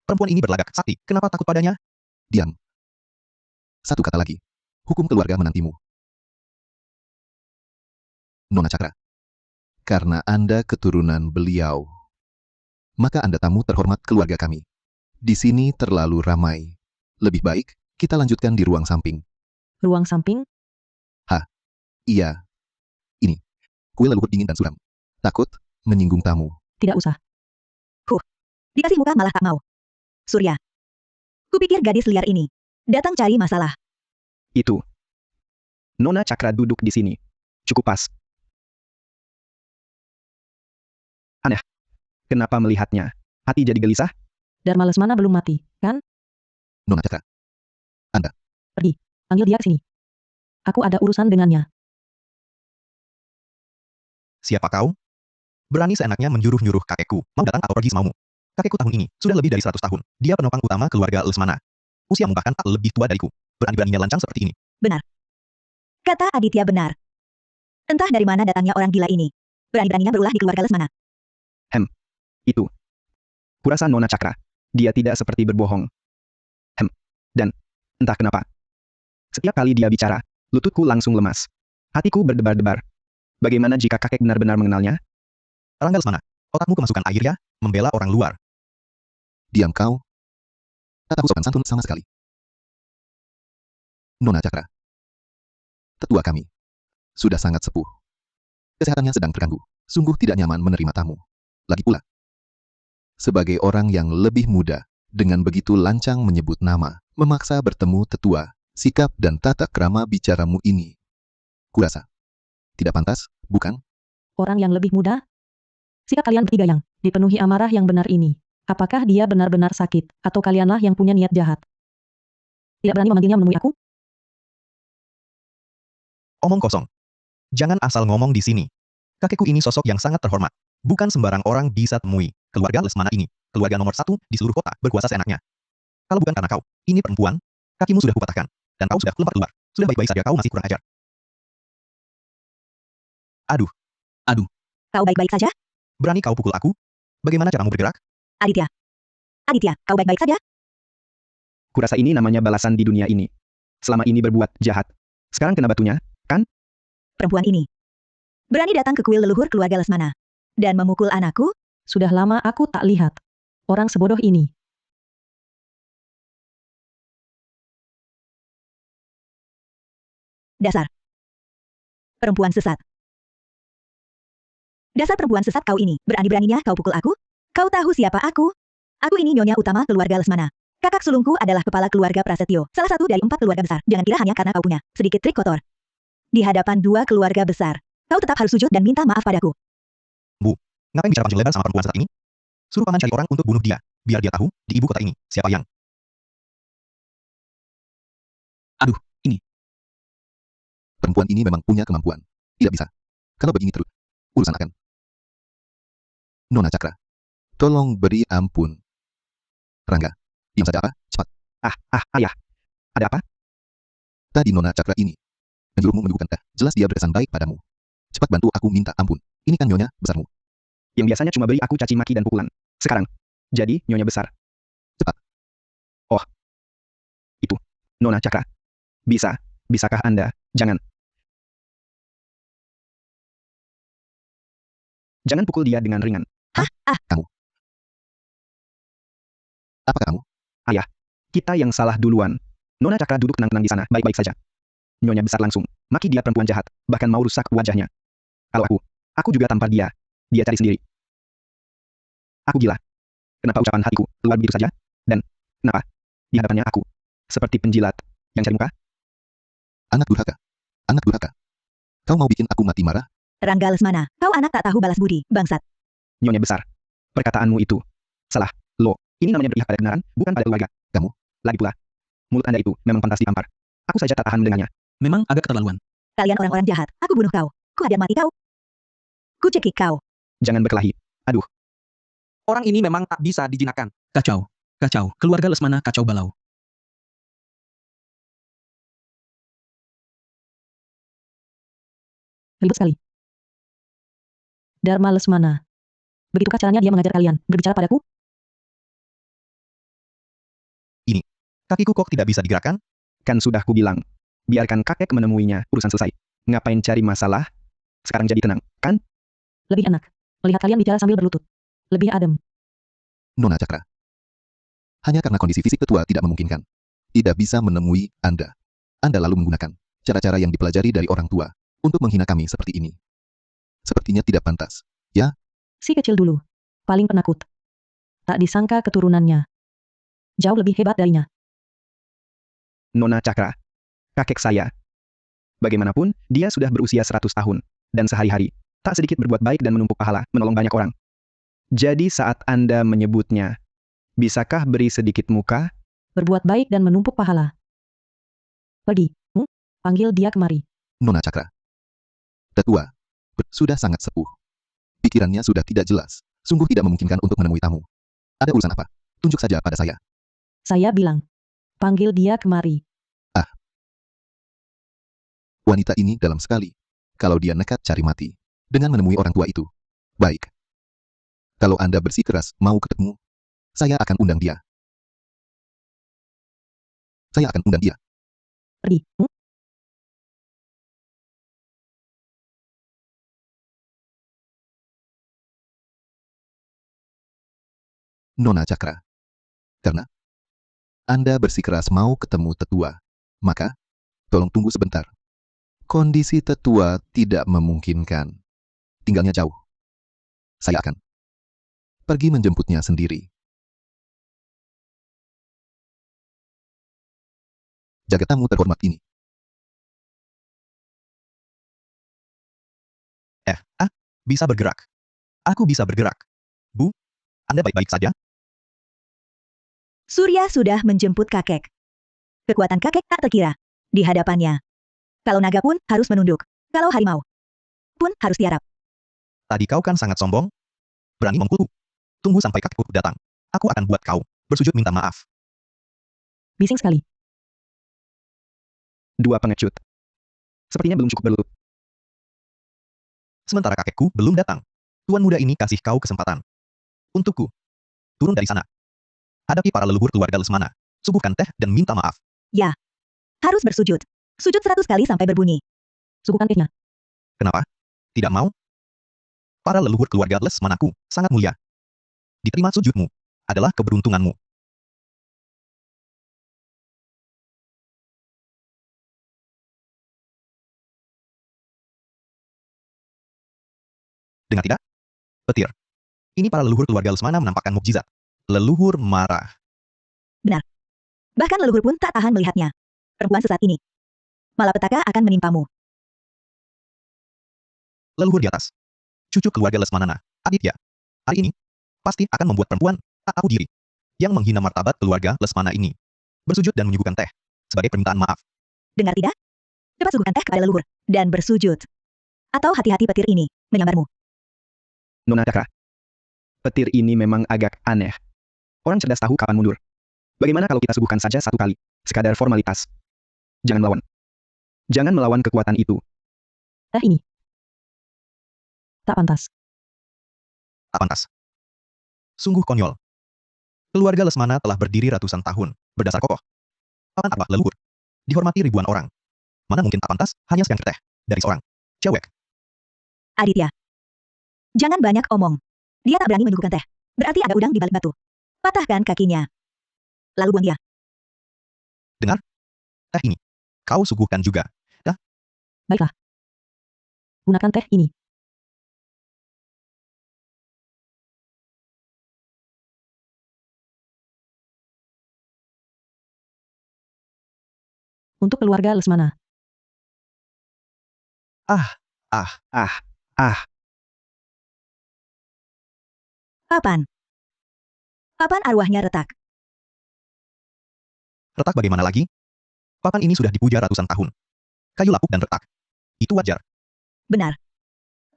Perempuan ini berlagak sakti, kenapa takut padanya? Diam. Satu kata lagi. Hukum keluarga menantimu. Nona Cakra. Karena Anda keturunan beliau, maka Anda tamu terhormat keluarga kami. Di sini terlalu ramai. Lebih baik kita lanjutkan di ruang samping. Ruang samping? Iya. Ini. Kue leluhur dingin dan suram. Takut menyinggung tamu. Tidak usah. Dikasih muka malah tak mau. Surya, kupikir gadis liar ini datang cari masalah. Itu. Nona Cakra duduk di sini. Cukup pas. Aneh. Kenapa melihatnya? Hati jadi gelisah? Dharma Lesmana belum mati, kan? Nona Cakra. Panggil dia ke sini. Aku ada urusan dengannya. Siapa kau? Berani seenaknya menyuruh-nyuruh kakekku, mau datang atau pergi semaumu. Kakekku tahun ini sudah lebih dari 100 tahun. Dia penopang utama keluarga Lesmana. Usiamu bahkan tak lebih tua dariku. Berani-beraninya lancang seperti ini. Kata Aditya benar. Entah dari mana datangnya orang gila ini. Berani-beraninya berulah di keluarga Lesmana. Itu. Kurasa Nona Cakra. Dia tidak seperti berbohong. Dan, entah kenapa. Setiap kali dia bicara, lututku langsung lemas. Hatiku berdebar-debar. Bagaimana jika kakek benar-benar mengenalnya? Rangga Lesmana, otakmu kemasukan air ya, membela orang luar. Diam kau. Tak tahu sopan santun sama sekali. Nona Cakra. Tetua kami. Sudah sangat sepuh. Kesehatannya sedang terganggu. Sungguh tidak nyaman menerima tamu. Lagi pula. Sebagai orang yang lebih muda, dengan begitu lancang menyebut nama, memaksa bertemu tetua, sikap dan tata krama bicaramu ini. Kurasa. Tidak pantas, bukan? Orang yang lebih muda? Sikap kalian bertiga yang dipenuhi amarah yang benar ini. Apakah dia benar-benar sakit, atau kalianlah yang punya niat jahat? Tidak berani memanggilnya menemui aku? Omong kosong. Jangan asal ngomong di sini. Kakekku ini sosok yang sangat terhormat. Bukan sembarang orang bisa temui. Keluarga Lesmana ini, keluarga nomor 1 di seluruh kota, berkuasa seenaknya. Kalau bukan karena kau, ini perempuan, kakimu sudah kupatahkan. Dan kau sudah keluar. Sudah baik-baik saja kau masih kurang ajar. Aduh, Kau baik-baik saja? berani kau pukul aku? Bagaimana caramu bergerak? Aditya, kau baik-baik saja? Kurasa ini namanya balasan di dunia ini. Selama ini berbuat jahat. Sekarang kena batunya. Perempuan ini berani datang ke kuil leluhur keluarga Lesmana dan memukul anakku? Sudah lama aku tak lihat orang sebodoh ini. Dasar perempuan sesat. Dasar perempuan sesat kau ini. Berani-beraninya kau pukul aku? Kau tahu siapa aku? Aku ini nyonya utama keluarga Lesmana. Kakak sulungku adalah kepala keluarga Prasetyo, salah satu dari 4 keluarga besar. Jangan kira hanya karena kau punya sedikit trik kotor. Di hadapan 2 keluarga besar, kau tetap harus sujud dan minta maaf padaku. Ngapain bicara panjang lebar sama perempuan sesat ini? Suruh paman cari orang untuk bunuh dia, biar dia tahu, di ibu kota ini, siapa yang... Perempuan ini memang punya kemampuan. Tidak bisa. Kalau begini terus, urusan akan. Nona Cakra. Tolong beri ampun. Rangga. Diam saja apa? Cepat. Ayah. Ada apa? Tadi Nona Cakra ini menyuruhmu menyuguhkan teh. Jelas dia berkesan baik padamu. Cepat bantu aku minta ampun. Ini kan nyonya besarmu. Yang biasanya cuma beri aku caci maki dan pukulan. Sekarang, jadi nyonya besar. Cepat. Oh. Itu. Nona Cakra. Bisakah Anda? Jangan pukul dia dengan ringan. Kamu. Apa kamu? Kita yang salah duluan. Nona Cakra duduk tenang-tenang di sana, baik-baik saja. Nyonya besar langsung maki dia perempuan jahat, bahkan mau rusak wajahnya. Kalau aku juga tampar dia. Dia cari sendiri. Aku gila. Kenapa ucapan hatiku keluar begitu saja? Dan kenapa di hadapannya aku seperti penjilat yang cari muka? Anak durhaka. Anak durhaka. Kau mau bikin aku mati marah? Rangga Lesmana, kau anak tak tahu balas budi, bangsat. Nyonya besar. Perkataanmu itu salah. Lo, ini namanya berpihak pada kebenaran, bukan pada keluarga. Kamu, lagi pula, mulut Anda itu memang pantas ditampar. Aku saja tak tahan mendengarnya. Memang agak keterlaluan. Kalian orang-orang jahat, aku bunuh kau. Ku hadap mati kau. Ku cekik kau. Jangan berkelahi. Aduh, Orang ini memang tak bisa dijinakkan. Kacau. Kacau. Keluarga Lesmana kacau balau. Ribut sekali. Dharma Lesmana. Begitukah caranya dia mengajar kalian berbicara padaku? Kakiku kok tidak bisa digerakkan? kan sudah kubilang. Biarkan kakek menemuinya, urusan selesai. Ngapain cari masalah? Sekarang jadi tenang, kan? Lebih enak. Melihat kalian bicara sambil berlutut. Lebih adem. Nona Cakra. Hanya karena kondisi fisik tetua tidak memungkinkan. Tidak bisa menemui Anda. Anda lalu menggunakan cara-cara yang dipelajari dari orang tua untuk menghina kami seperti ini. Sepertinya tidak pantas. Ya, Si kecil dulu. Paling penakut. Tak disangka keturunannya. Jauh lebih hebat darinya. Nona Cakra. Kakek saya. Bagaimanapun, dia sudah berusia 100 tahun. Dan sehari-hari, tak sedikit berbuat baik dan menumpuk pahala, menolong banyak orang. Jadi saat Anda menyebutnya, bisakah beri sedikit muka? Berbuat baik dan menumpuk pahala. Pergi. Panggil dia kemari. Nona Cakra. Tetua. Sudah sangat sepuh. Pikirannya sudah tidak jelas. Sungguh tidak memungkinkan untuk menemui tamu. Ada urusan apa? Tunjuk saja pada saya. Saya bilang. Panggil dia kemari. Wanita ini dalam sekali. Kalau dia nekat cari mati. Dengan menemui orang tua itu. Baik. Kalau Anda bersikeras mau ketemu, saya akan undang dia. Saya akan undang dia. Pergi. Nona Cakra. Karena Anda bersikeras mau ketemu tetua, maka tolong tunggu sebentar. Kondisi tetua tidak memungkinkan. Tinggalnya jauh. Saya akan pergi menjemputnya sendiri. Jaga tamu terhormat ini. Bisa bergerak. Aku bisa bergerak. Bu, Anda baik-baik saja? Surya sudah menjemput kakek. Kekuatan kakek tak terkira. Di hadapannya. Kalau naga pun harus menunduk. Kalau harimau pun harus tiarap. Tadi kau kan sangat sombong. Berani memukulku. Tunggu sampai kakekku datang. Aku akan buat kau bersujud minta maaf. Bising sekali. Dua pengecut. Sepertinya belum cukup berlutut. Sementara kakekku belum datang. Tuan muda ini kasih kau kesempatan. Untukku. Turun dari sana. Hadapi para leluhur keluarga Lesmana. Suguhkan teh dan minta maaf. Ya. Harus bersujud. Sujud 100 kali sampai berbunyi. Suguhkan tehnya. Kenapa? Tidak mau? Para leluhur keluarga Lesmanaku sangat mulia. Diterima sujudmu adalah keberuntunganmu. Dengar tidak? Petir. Ini para leluhur keluarga Lesmana menampakkan mukjizat. Leluhur marah. Bahkan leluhur pun tak tahan melihatnya. Perempuan sesat ini. Malapetaka akan menimpamu. Leluhur di atas. Cucu keluarga Lesmanana, Aditya. Hari ini, pasti akan membuat perempuan tak tahu diri yang menghina martabat keluarga Lesmana ini. Bersujud dan menyuguhkan teh sebagai permintaan maaf. Dengar tidak? Cepat suguhkan teh kepada leluhur. Dan bersujud. Atau hati-hati petir ini menyambarmu. Nona Cakra. Petir ini memang agak aneh. Orang cerdas tahu kapan mundur. Bagaimana kalau kita suguhkan saja satu kali? Sekadar formalitas. Jangan melawan. Jangan melawan kekuatan itu. Teh ini. Tak pantas. Tak pantas. Sungguh konyol. Keluarga Lesmana telah berdiri ratusan tahun, berdasar kokoh. Papan arwah leluhur. Dihormati ribuan orang. Mana mungkin tak pantas hanya secangkir teh dari seorang cewek. Aditya. Jangan banyak omong. Dia tak berani menyuguhkan teh. Berarti ada udang di balik batu. Patahkan kakinya. Lalu buang dia. Dengar? Teh ini. Kau suguhkan juga. Baiklah. Gunakan teh ini. Untuk keluarga Lesmana. Papan. Papan arwahnya retak. Retak bagaimana lagi? Papan ini sudah dipuja ratusan tahun. Kayu lapuk dan retak. Itu wajar. Benar.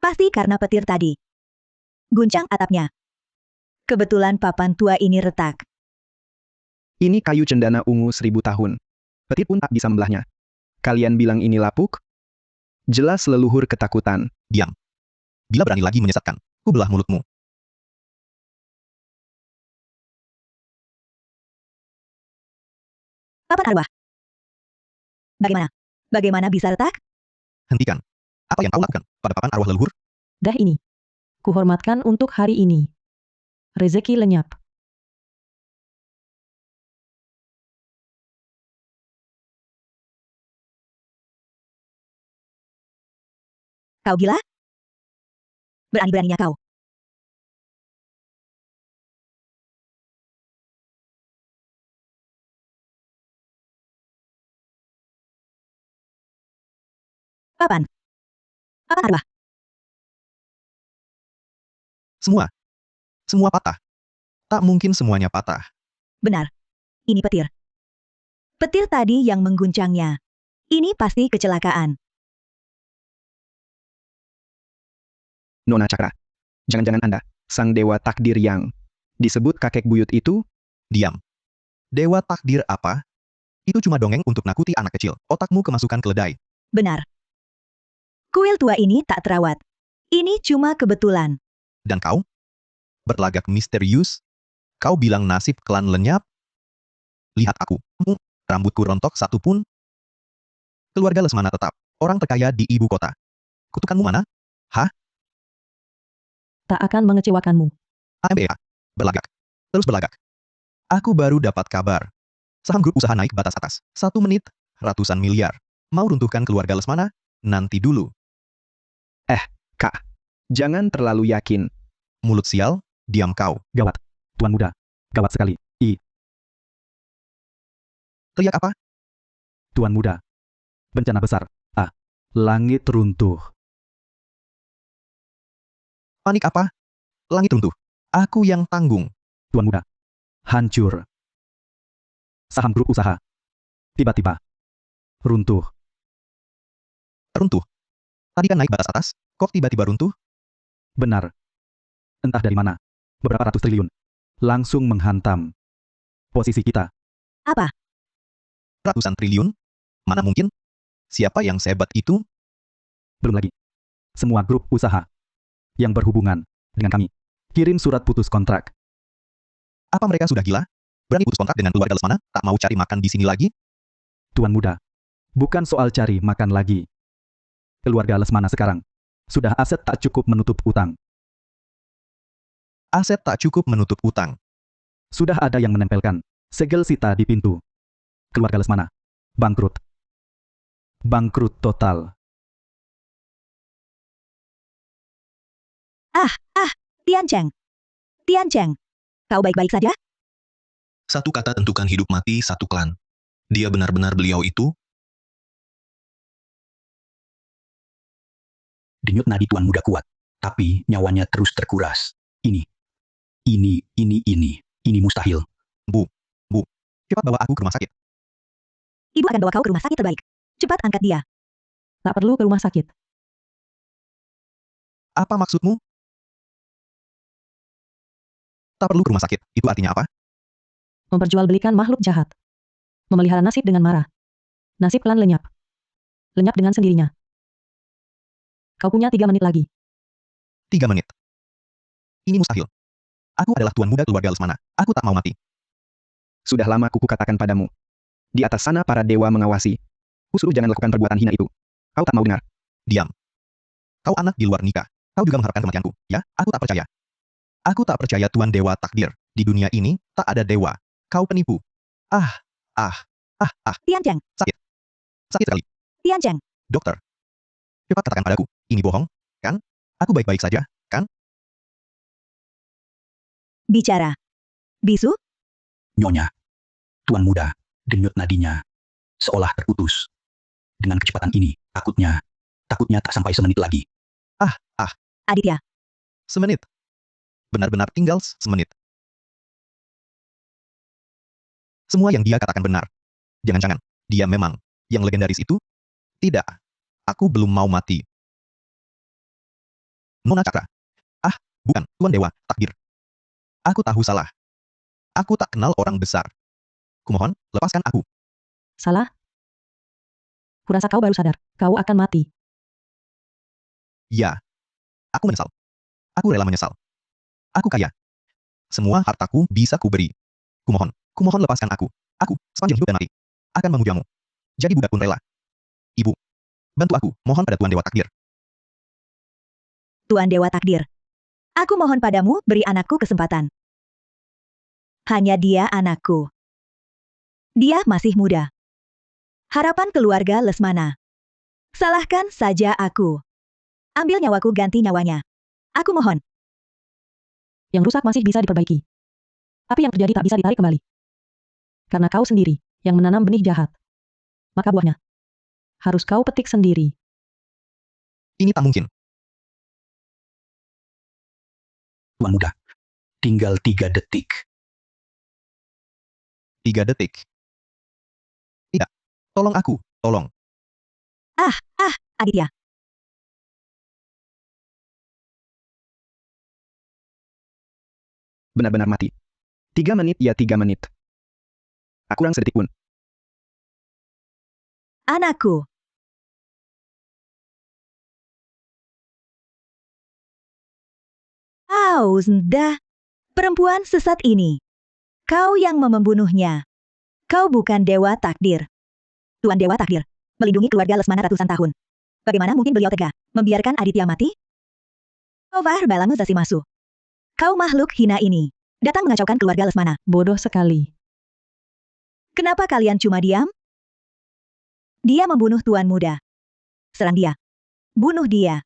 Pasti karena petir tadi. Guncang atapnya. Kebetulan papan tua ini retak. Ini kayu cendana ungu 1000 tahun. Petir pun tak bisa membelahnya. Kalian bilang ini lapuk? Jelas leluhur ketakutan. Diam. Bila berani lagi menyesatkan, ku belah mulutmu. Papan arwah. Bagaimana? Bagaimana bisa retak? Hentikan. Apa yang kau lakukan pada papan arwah leluhur? Dah ini. Kuhormatkan untuk hari ini. Rezeki lenyap. Kau gila? Berani-beraninya kau. Papan. Papan arwah. Semua patah. Tak mungkin semuanya patah. Benar. Ini petir. Petir tadi yang mengguncangnya. Ini pasti kecelakaan. Nona Cakra. Jangan-jangan Anda, sang dewa takdir yang disebut kakek buyut itu? Diam. Dewa takdir apa? Itu cuma dongeng untuk nakuti anak kecil. Otakmu kemasukan keledai. Benar. Kuil tua ini tak terawat. Ini cuma kebetulan. Dan kau? Berlagak misterius? Kau bilang nasib klan lenyap? Lihat aku. Rambutku rontok satu pun. Keluarga Lesmana tetap orang terkaya di ibu kota. Kutukanmu mana? Tak akan mengecewakanmu. AMBA. Berlagak. Terus berlagak. Aku baru dapat kabar. Saham grup usaha naik batas atas. 1 menit, ratusan miliar. Mau runtuhkan keluarga Lesmana? Nanti dulu. Kak. Jangan terlalu yakin. Mulut sial, diam kau. Gawat. Tuan muda. Gawat sekali. Teriak apa? Tuan muda. Bencana besar. Langit runtuh. Panik apa? Langit runtuh. Aku yang tanggung. Tuan muda. Hancur. Saham grup usaha. Tiba-tiba. Runtuh. Runtuh. Tadi kan naik batas atas, kok tiba-tiba runtuh? Benar. Entah dari mana. Beberapa ratus triliun. Langsung menghantam posisi kita. Apa? Ratusan triliun? Mana mungkin? Siapa yang sehebat itu? Belum lagi. Semua grup usaha yang berhubungan dengan kami kirim surat putus kontrak. Apa mereka sudah gila? Berani putus kontrak dengan keluarga Lesmana? Tak mau cari makan di sini lagi? Tuan muda. Bukan soal cari makan lagi. Keluarga Lesmana sekarang sudah aset tak cukup menutup utang. Aset tak cukup menutup utang. Sudah ada yang menempelkan segel sita di pintu. Keluarga Lesmana bangkrut. Bangkrut total. Tian Cheng. Tian Cheng. Kau baik-baik saja? Satu kata tentukan hidup mati satu klan. Dia benar-benar beliau itu? Denyut nadi tuan muda kuat, tapi nyawanya terus terkuras. Ini mustahil. Bu, cepat bawa aku ke rumah sakit. Ibu akan bawa kau ke rumah sakit terbaik. Cepat angkat dia. Tak perlu ke rumah sakit. Apa maksudmu? Tak perlu ke rumah sakit, itu artinya apa? Memperjualbelikan makhluk jahat. Memelihara nasib dengan marah. Nasib klan lenyap. Lenyap dengan sendirinya. Kau punya 3 menit lagi. 3 menit. Ini mustahil. Aku adalah tuan muda keluarga Lesmana. Aku tak mau mati. Sudah lama kuku katakan padamu. Di atas sana para dewa mengawasi. Kusuruh jangan lakukan perbuatan hina itu. Kau tak mau dengar. Diam. Kau anak di luar nikah. Kau juga mengharapkan kematianku, ya? Aku tak percaya. Aku tak percaya tuan dewa takdir. Di dunia ini, tak ada dewa. Kau penipu. Tian Cheng. Sakit. Sakit sekali. Tian Cheng. Dokter. Cepat katakan padaku, ini bohong, kan? Aku baik-baik saja, kan? Bicara. Bisu? Nyonya. Tuan muda, denyut nadinya seolah terputus. Dengan kecepatan ini, takutnya tak sampai semenit lagi. Aditya, Semenit. Benar-benar tinggal semenit. Semua yang dia katakan benar. Jangan-jangan, dia memang yang legendaris itu? Tidak. Aku belum mau mati. Nona Cakra. Bukan, Tuan Dewa, takdir. Aku tahu salah. Aku tak kenal orang besar. Kumohon, lepaskan aku. Salah? Kurasa kau baru sadar, kau akan mati. Ya. Aku menyesal. Aku rela menyesal. Aku kaya. Semua hartaku bisa kuberi. Kumohon lepaskan aku. Aku, sepanjang hidup dan mati, akan memujamu. Jadi budak pun rela. Ibu, bantu aku, mohon pada Tuan Dewa Takdir. Tuan Dewa Takdir. Aku mohon padamu, beri anakku kesempatan. Hanya dia anakku. Dia masih muda. Harapan keluarga Lesmana. Salahkan saja aku. Ambil nyawaku ganti nyawanya. Aku mohon. Yang rusak masih bisa diperbaiki. Tapi yang terjadi tak bisa ditarik kembali. Karena kau sendiri yang menanam benih jahat. Maka buahnya harus kau petik sendiri. Ini tak mungkin. Tuan muda, tinggal 3 detik. 3 detik. Tidak. Tolong aku, tolong. Aditya. Benar-benar mati. 3 menit ya 3 menit. Tak kurang sedetik pun. Anakku. Dah. Perempuan sesat ini. Kau yang membunuhnya. Kau bukan Dewa Takdir. Tuan Dewa Takdir, melindungi keluarga Lesmana ratusan tahun. Bagaimana mungkin beliau tega membiarkan Aditya mati? Kovar balamu Zasimasu. Kau makhluk hina ini. Datang mengacaukan keluarga Lesmana. Bodoh sekali. Kenapa kalian cuma diam? Dia membunuh tuan muda. Serang dia. Bunuh dia.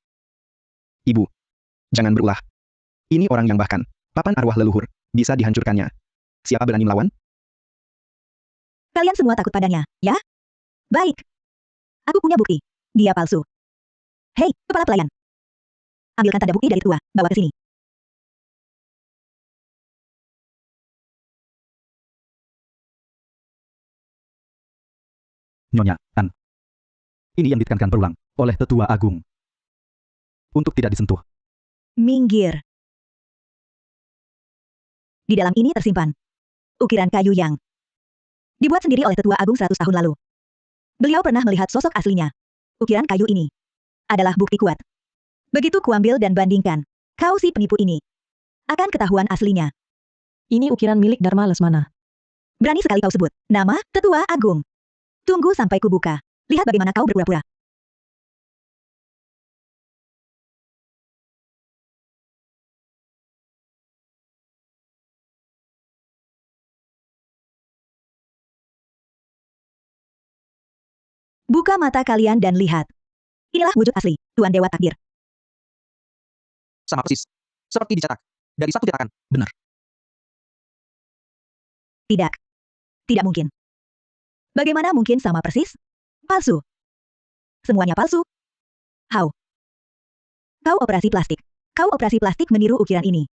Ibu, jangan berulah. Ini orang yang bahkan papan arwah leluhur bisa dihancurkannya. Siapa berani melawan? Kalian semua takut padanya, ya? Baik. Aku punya bukti. Dia palsu. Hei, kepala pelayan. Ambilkan tanda bukti dari tua, bawa ke sini. Nyonya, ini yang ditekankan berulang oleh Tetua Agung. Untuk tidak disentuh. Minggir. Di dalam ini tersimpan ukiran kayu yang dibuat sendiri oleh Tetua Agung 100 tahun lalu. Beliau pernah melihat sosok aslinya. Ukiran kayu ini adalah bukti kuat. Begitu kuambil dan bandingkan, kau si penipu ini akan ketahuan aslinya. Ini ukiran milik Dharma Lesmana. Berani sekali kau sebut nama Tetua Agung. Tunggu sampai kubuka. Lihat bagaimana kau berpura-pura. Buka mata kalian dan lihat. Inilah wujud asli, Tuan Dewa Takdir. Sama persis. Seperti dicetak. Dari satu cetakan. Benar. Tidak. Tidak mungkin. Bagaimana mungkin sama persis? Palsu. Semuanya palsu. How? Kau operasi plastik. Kau operasi plastik meniru ukiran ini.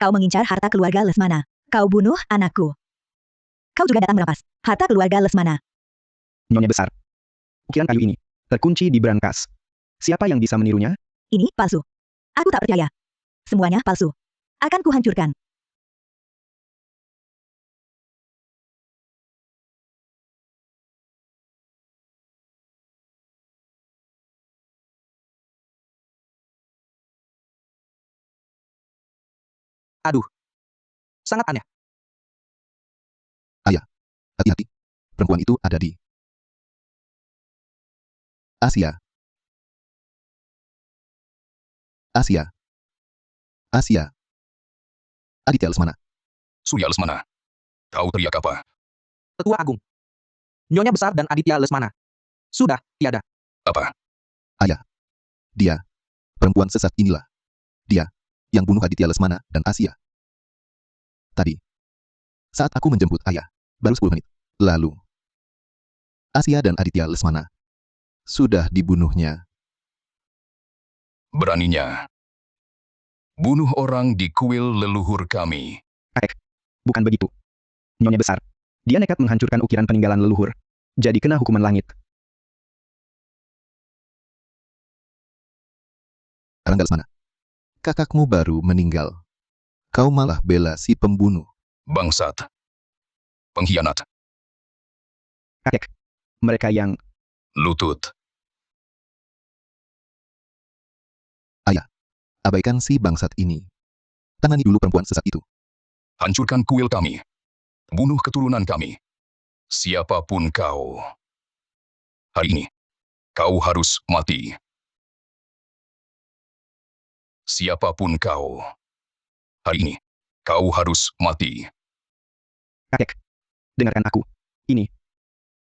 Kau mengincar harta keluarga Lesmana. Kau bunuh anakku. Kau juga datang merampas harta keluarga Lesmana. Nyonya besar. Ukiran kayu ini terkunci di brankas. Siapa yang bisa menirunya? Ini palsu. Aku tak percaya. Semuanya palsu. Akan kuhancurkan. Aduh. Sangat aneh. Hati-hati. Perempuan itu ada di Asia. Aditya Lesmana. Surya Lesmana. Kau teriak apa? Tetua Agung. Nyonya Besar dan Aditya Lesmana. Sudah, tiada. Apa? Dia. Perempuan sesat inilah. Dia yang bunuh Aditya Lesmana dan Asia. Tadi. Saat aku menjemput ayah. Baru 10 menit. Lalu. Asia dan Aditya Lesmana sudah dibunuhnya. Beraninya bunuh orang di kuil leluhur kami. Kakek, bukan begitu. Nyonya besar, dia nekat menghancurkan ukiran peninggalan leluhur. Jadi kena hukuman langit. Rangga Lesmana, kakakmu baru meninggal. Kau malah bela si pembunuh. Bangsat. Pengkhianat. Kakek, mereka yang... Lutut. Abaikan si bangsat ini. Tangani dulu perempuan sesat itu. Hancurkan kuil kami. Bunuh keturunan kami. Siapapun kau. Hari ini, kau harus mati. Siapapun kau. Hari ini, kau harus mati. Kakek, dengarkan aku. Ini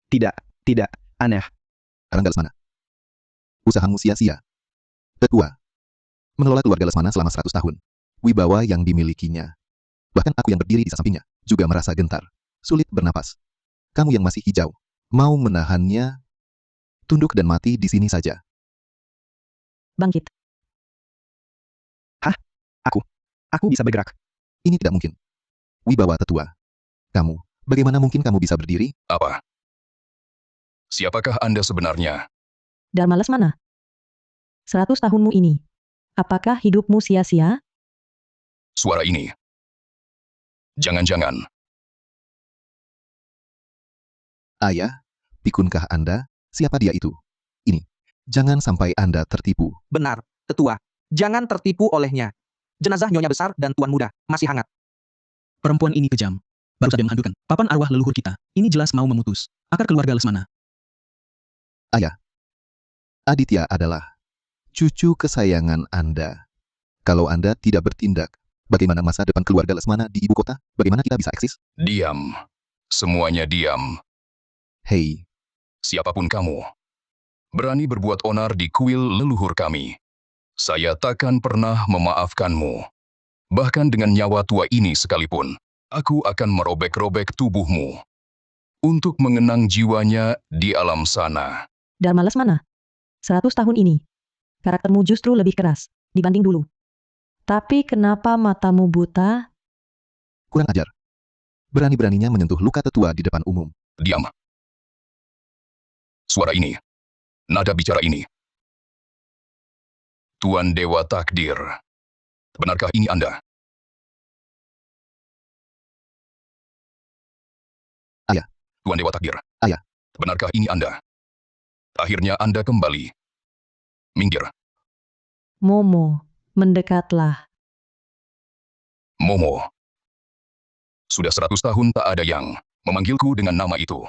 tidak aneh. Rangga Lesmana, usahamu sia-sia. Tetua, mengelola keluarga Lesmana selama 100 tahun. Wibawa yang dimilikinya. Bahkan aku yang berdiri di sampingnya juga merasa gentar. Sulit bernapas. Kamu yang masih hijau, mau menahannya? Tunduk dan mati di sini saja. Bangkit. Aku bisa bergerak. Ini tidak mungkin. Wibawa tetua. Kamu, bagaimana mungkin kamu bisa berdiri? Apa? Siapakah Anda sebenarnya? Dharma Lesmana. 100 tahunmu ini. Apakah hidupmu sia-sia? Suara ini. Jangan-jangan. Ayah, pikunkah Anda? Siapa dia itu? Ini. Jangan sampai Anda tertipu. Benar, tetua. Jangan tertipu olehnya. Jenazah Nyonya Besar dan Tuan Muda masih hangat. Perempuan ini kejam. Baru saja menghancurkan papan arwah leluhur kita. Ini jelas mau memutus akar keluarga Lesmana. Ayah, Aditya adalah cucu kesayangan Anda. Kalau Anda tidak bertindak, bagaimana masa depan keluarga Lesmana di ibu kota? Bagaimana kita bisa eksis? Diam. Semuanya diam. Hei, Siapapun kamu. Berani berbuat onar di kuil leluhur kami. Saya takkan pernah memaafkanmu. Bahkan dengan nyawa tua ini sekalipun, aku akan merobek-robek tubuhmu. Untuk mengenang jiwanya di alam sana. Dharma Lesmana. 100 tahun ini. Karaktermu justru lebih keras dibanding dulu. Tapi kenapa matamu buta? kurang ajar. Berani-beraninya menyentuh luka tetua di depan umum. Diam. Suara ini. Nada bicara ini. Tuan Dewa Takdir. Benarkah ini Anda? Ayah. Tuan Dewa Takdir. Ayah. Benarkah ini Anda? Akhirnya Anda kembali. Minggir. Momo, mendekatlah. Momo. Sudah 100 tahun tak ada yang memanggilku dengan nama itu.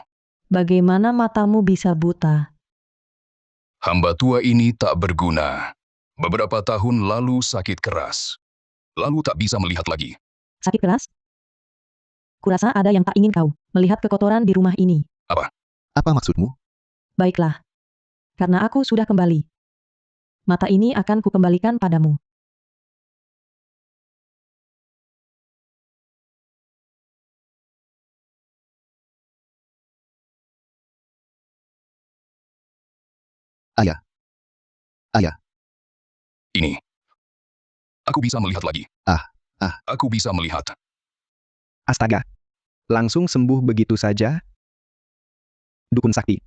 Bagaimana matamu bisa buta? Hamba tua ini tak berguna. Beberapa tahun lalu sakit keras. Lalu tak bisa melihat lagi. Sakit keras? Kurasa ada yang tak ingin kau melihat kekotoran di rumah ini. Apa maksudmu? Baiklah. Karena aku sudah kembali. Mata ini akan kukembalikan padamu. Ayah. Ayah. Ini. Aku bisa melihat lagi. Aku bisa melihat. Astaga. Langsung sembuh begitu saja? Dukun sakti.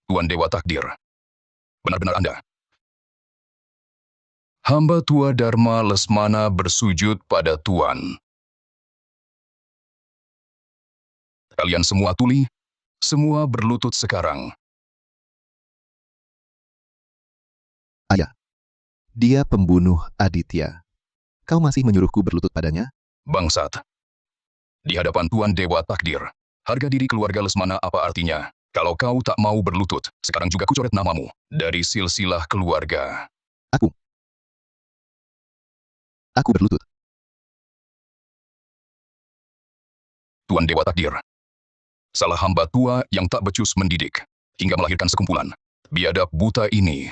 Tuan Dewa Takdir. Benar-benar Anda. Hamba tua Dharma Lesmana bersujud pada Tuan. Kalian semua tuli, semua berlutut sekarang. Ayah. Dia pembunuh Aditya. Kau masih menyuruhku berlutut padanya? Bangsat. Di hadapan Tuan Dewa Takdir, harga diri keluarga Lesmana apa artinya? Kalau kau tak mau berlutut, sekarang juga kucoret namamu dari silsilah keluarga. Aku berlutut. Tuan Dewa Takdir. Salah hamba tua yang tak becus mendidik, hingga melahirkan sekumpulan biadab buta ini,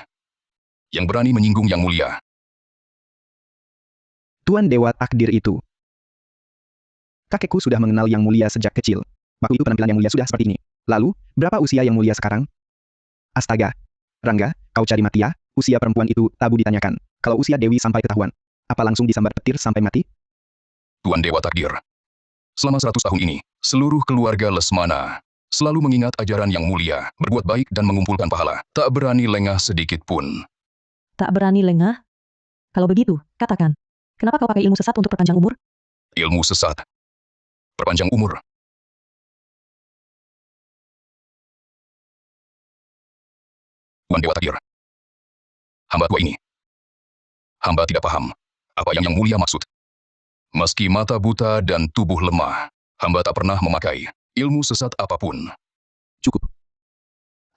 yang berani menyinggung yang mulia. Tuan Dewa Takdir itu. Kakekku sudah mengenal yang mulia sejak kecil. Waktu itu penampilan yang mulia sudah seperti ini. Lalu, berapa usia yang mulia sekarang? Astaga. Rangga, kau cari mati ya? Usia perempuan itu tabu ditanyakan. Kalau usia Dewi sampai ketahuan, apa langsung disambar petir sampai mati? Tuan Dewa Takdir. Selama 100 tahun ini, seluruh keluarga Lesmana selalu mengingat ajaran yang mulia, berbuat baik dan mengumpulkan pahala. Tak berani lengah sedikit pun. Tak berani lengah? Kalau begitu, katakan. Kenapa kau pakai ilmu sesat untuk perpanjang umur? Ilmu sesat. Perpanjang umur. Tuan Dewa Takdir. Hamba tua ini. Hamba tidak paham apa yang mulia maksud. Meski mata buta dan tubuh lemah, hamba tak pernah memakai ilmu sesat apapun. Cukup.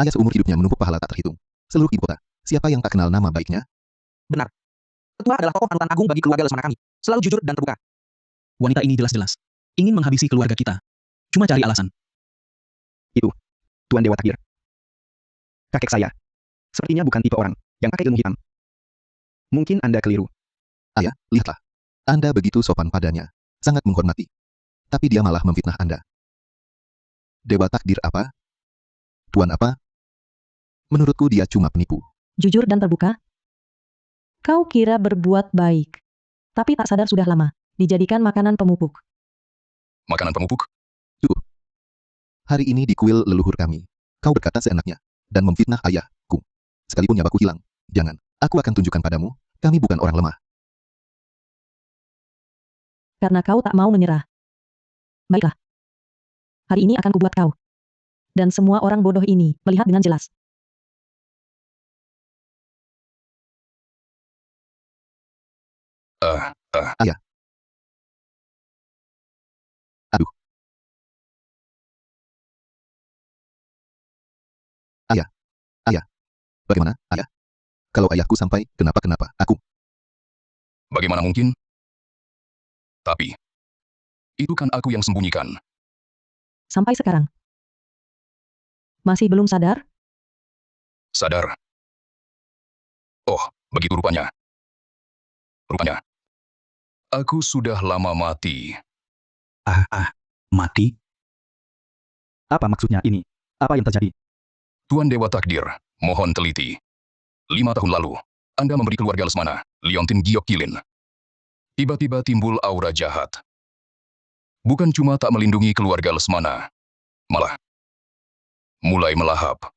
Ayah seumur hidupnya menumpuk pahala tak terhitung. Seluruh ibu kota, siapa yang tak kenal nama baiknya? Benar. Tetua adalah tokoh panutan agung bagi keluarga Lesmana kami. Selalu jujur dan terbuka. Wanita ini jelas-jelas ingin menghabisi keluarga kita. Cuma cari alasan. Itu, Tuan Dewa Takdir. Kakek saya. Sepertinya bukan tipe orang yang pakai ilmu hitam. Mungkin Anda keliru. Ayah, lihatlah. Anda begitu sopan padanya. Sangat menghormati. Tapi dia malah memfitnah Anda. Dewa Takdir apa? Tuan apa? Menurutku dia cuma penipu. Jujur dan terbuka? Kau kira berbuat baik, tapi tak sadar sudah lama dijadikan makanan pemupuk. Makanan pemupuk? Cukup. Hari ini di kuil leluhur kami, kau berkata seenaknya, dan memfitnah ayahku. Sekalipun nyawaku hilang, jangan. Aku akan tunjukkan padamu, kami bukan orang lemah. Karena kau tak mau menyerah. Baiklah. Hari ini akan kubuat kau. Dan semua orang bodoh ini melihat dengan jelas. Ayah. Aduh. Ayah. Ayah. Bagaimana, ayah? Kalau ayahku sampai kenapa-kenapa, aku. Bagaimana mungkin? Tapi, itu kan aku yang sembunyikan. Sampai sekarang. Masih belum sadar? Sadar. Oh, begitu rupanya. Rupanya. Aku sudah lama mati. Mati? Apa maksudnya ini? Apa yang terjadi? Tuan Dewa Takdir, mohon teliti. 5 tahun lalu, Anda memberi keluarga Lesmana, Liontin Giok Kilin. Tiba-tiba timbul aura jahat. Bukan cuma tak melindungi keluarga Lesmana, malah mulai melahap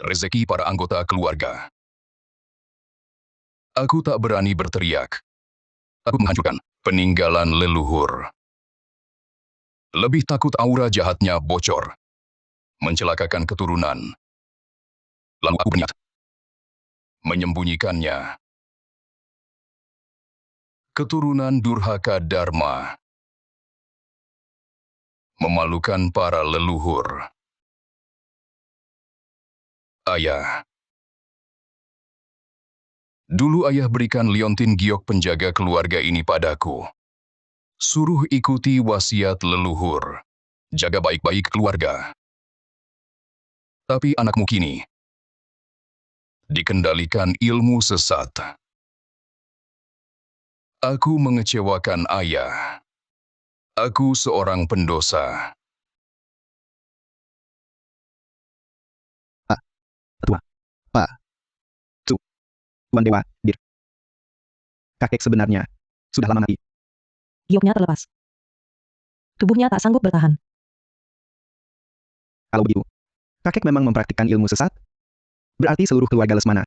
rezeki para anggota keluarga. Aku tak berani berteriak. Aku menghancurkan peninggalan leluhur. Lebih takut aura jahatnya bocor, mencelakakan keturunan. Lalu aku berniat menyembunyikannya. Keturunan durhaka Dharma. Memalukan para leluhur. Ayah. Dulu ayah berikan Liontin Giok penjaga keluarga ini padaku. Suruh ikuti wasiat leluhur. Jaga baik-baik keluarga. Tapi anakmu kini dikendalikan ilmu sesat. Aku mengecewakan ayah. Aku seorang pendosa. Tetua. Pak. Tuan Dewa, Dir. Kakek sebenarnya sudah lama mati. Gioknya terlepas. Tubuhnya tak sanggup bertahan. Kalau begitu, kakek memang mempraktikkan ilmu sesat? Berarti seluruh keluarga Lesmana.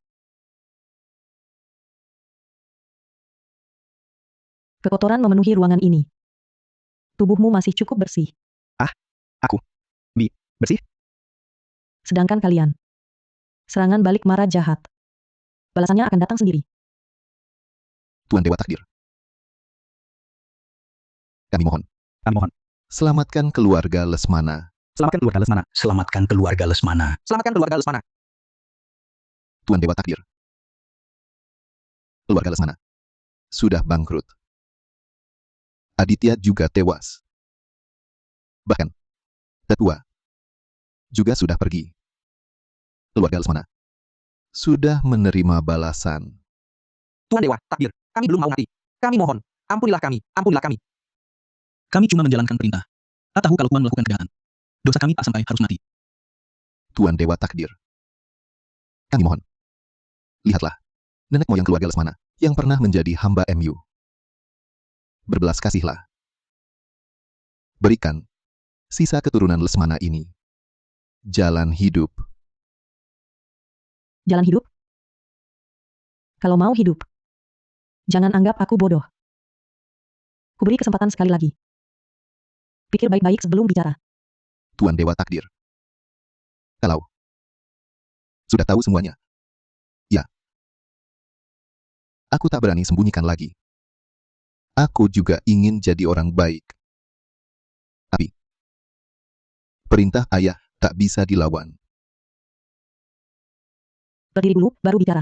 Kekotoran memenuhi ruangan ini. Tubuhmu masih cukup bersih. Aku. Bersih? Sedangkan kalian. Serangan balik mara jahat. Balasannya akan datang sendiri. Tuan Dewa Takdir. Kami mohon. Selamatkan keluarga Lesmana. Selamatkan keluarga Lesmana. Selamatkan keluarga Lesmana. Selamatkan keluarga Lesmana. Tuan Dewa Takdir. Keluarga Lesmana sudah bangkrut. Aditya juga tewas. Bahkan, tetua juga sudah pergi. Keluarga Lesmana sudah menerima balasan. Tuan Dewa Takdir, kami belum mau mati. Kami mohon, ampunilah kami, ampunilah kami. Kami cuma menjalankan perintah. Tak tahu kalau Tuan melakukan kejahatan. Dosa kami tak sampai harus mati. Tuan Dewa Takdir. Kami mohon. Lihatlah, nenek moyang keluarga Lesmana yang pernah menjadi hamba MU. Berbelas kasihlah. Berikan sisa keturunan Lesmana ini jalan hidup. Jalan hidup? Kalau mau hidup, jangan anggap aku bodoh. Kuberi kesempatan sekali lagi. Pikir baik-baik sebelum bicara. Tuan Dewa Takdir. Kalau sudah tahu semuanya, ya, aku tak berani sembunyikan lagi. Aku juga ingin jadi orang baik. Tapi, perintah ayah tak bisa dilawan. Berdiri dulu, baru bicara.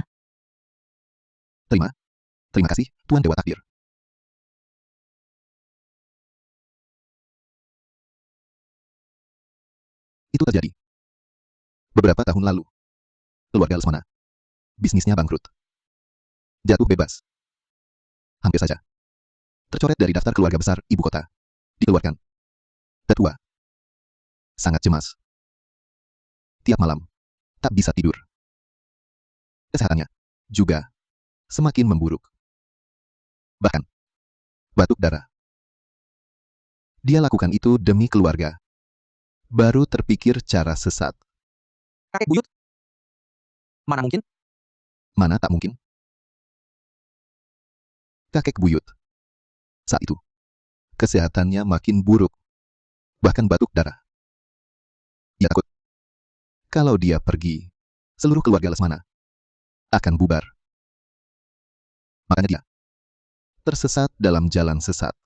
Terima kasih, Tuan Dewa Takdir. Itu terjadi beberapa tahun lalu. Keluarga Lesmana, bisnisnya bangkrut. Jatuh bebas. Hampir saja tercoret dari daftar keluarga besar ibu kota. Dikeluarkan. Tetua. Sangat cemas. Tiap malam, tak bisa tidur. Kesehatannya juga semakin memburuk. Bahkan, batuk darah. Dia lakukan itu demi keluarga. Baru terpikir cara sesat. Kakek buyut? Mana mungkin? Mana tak mungkin? Kakek buyut. Saat itu, kesehatannya makin buruk. Bahkan batuk darah. Ia takut. Kalau dia pergi, seluruh keluarga Lesmana akan bubar. Makanya dia tersesat dalam jalan sesat.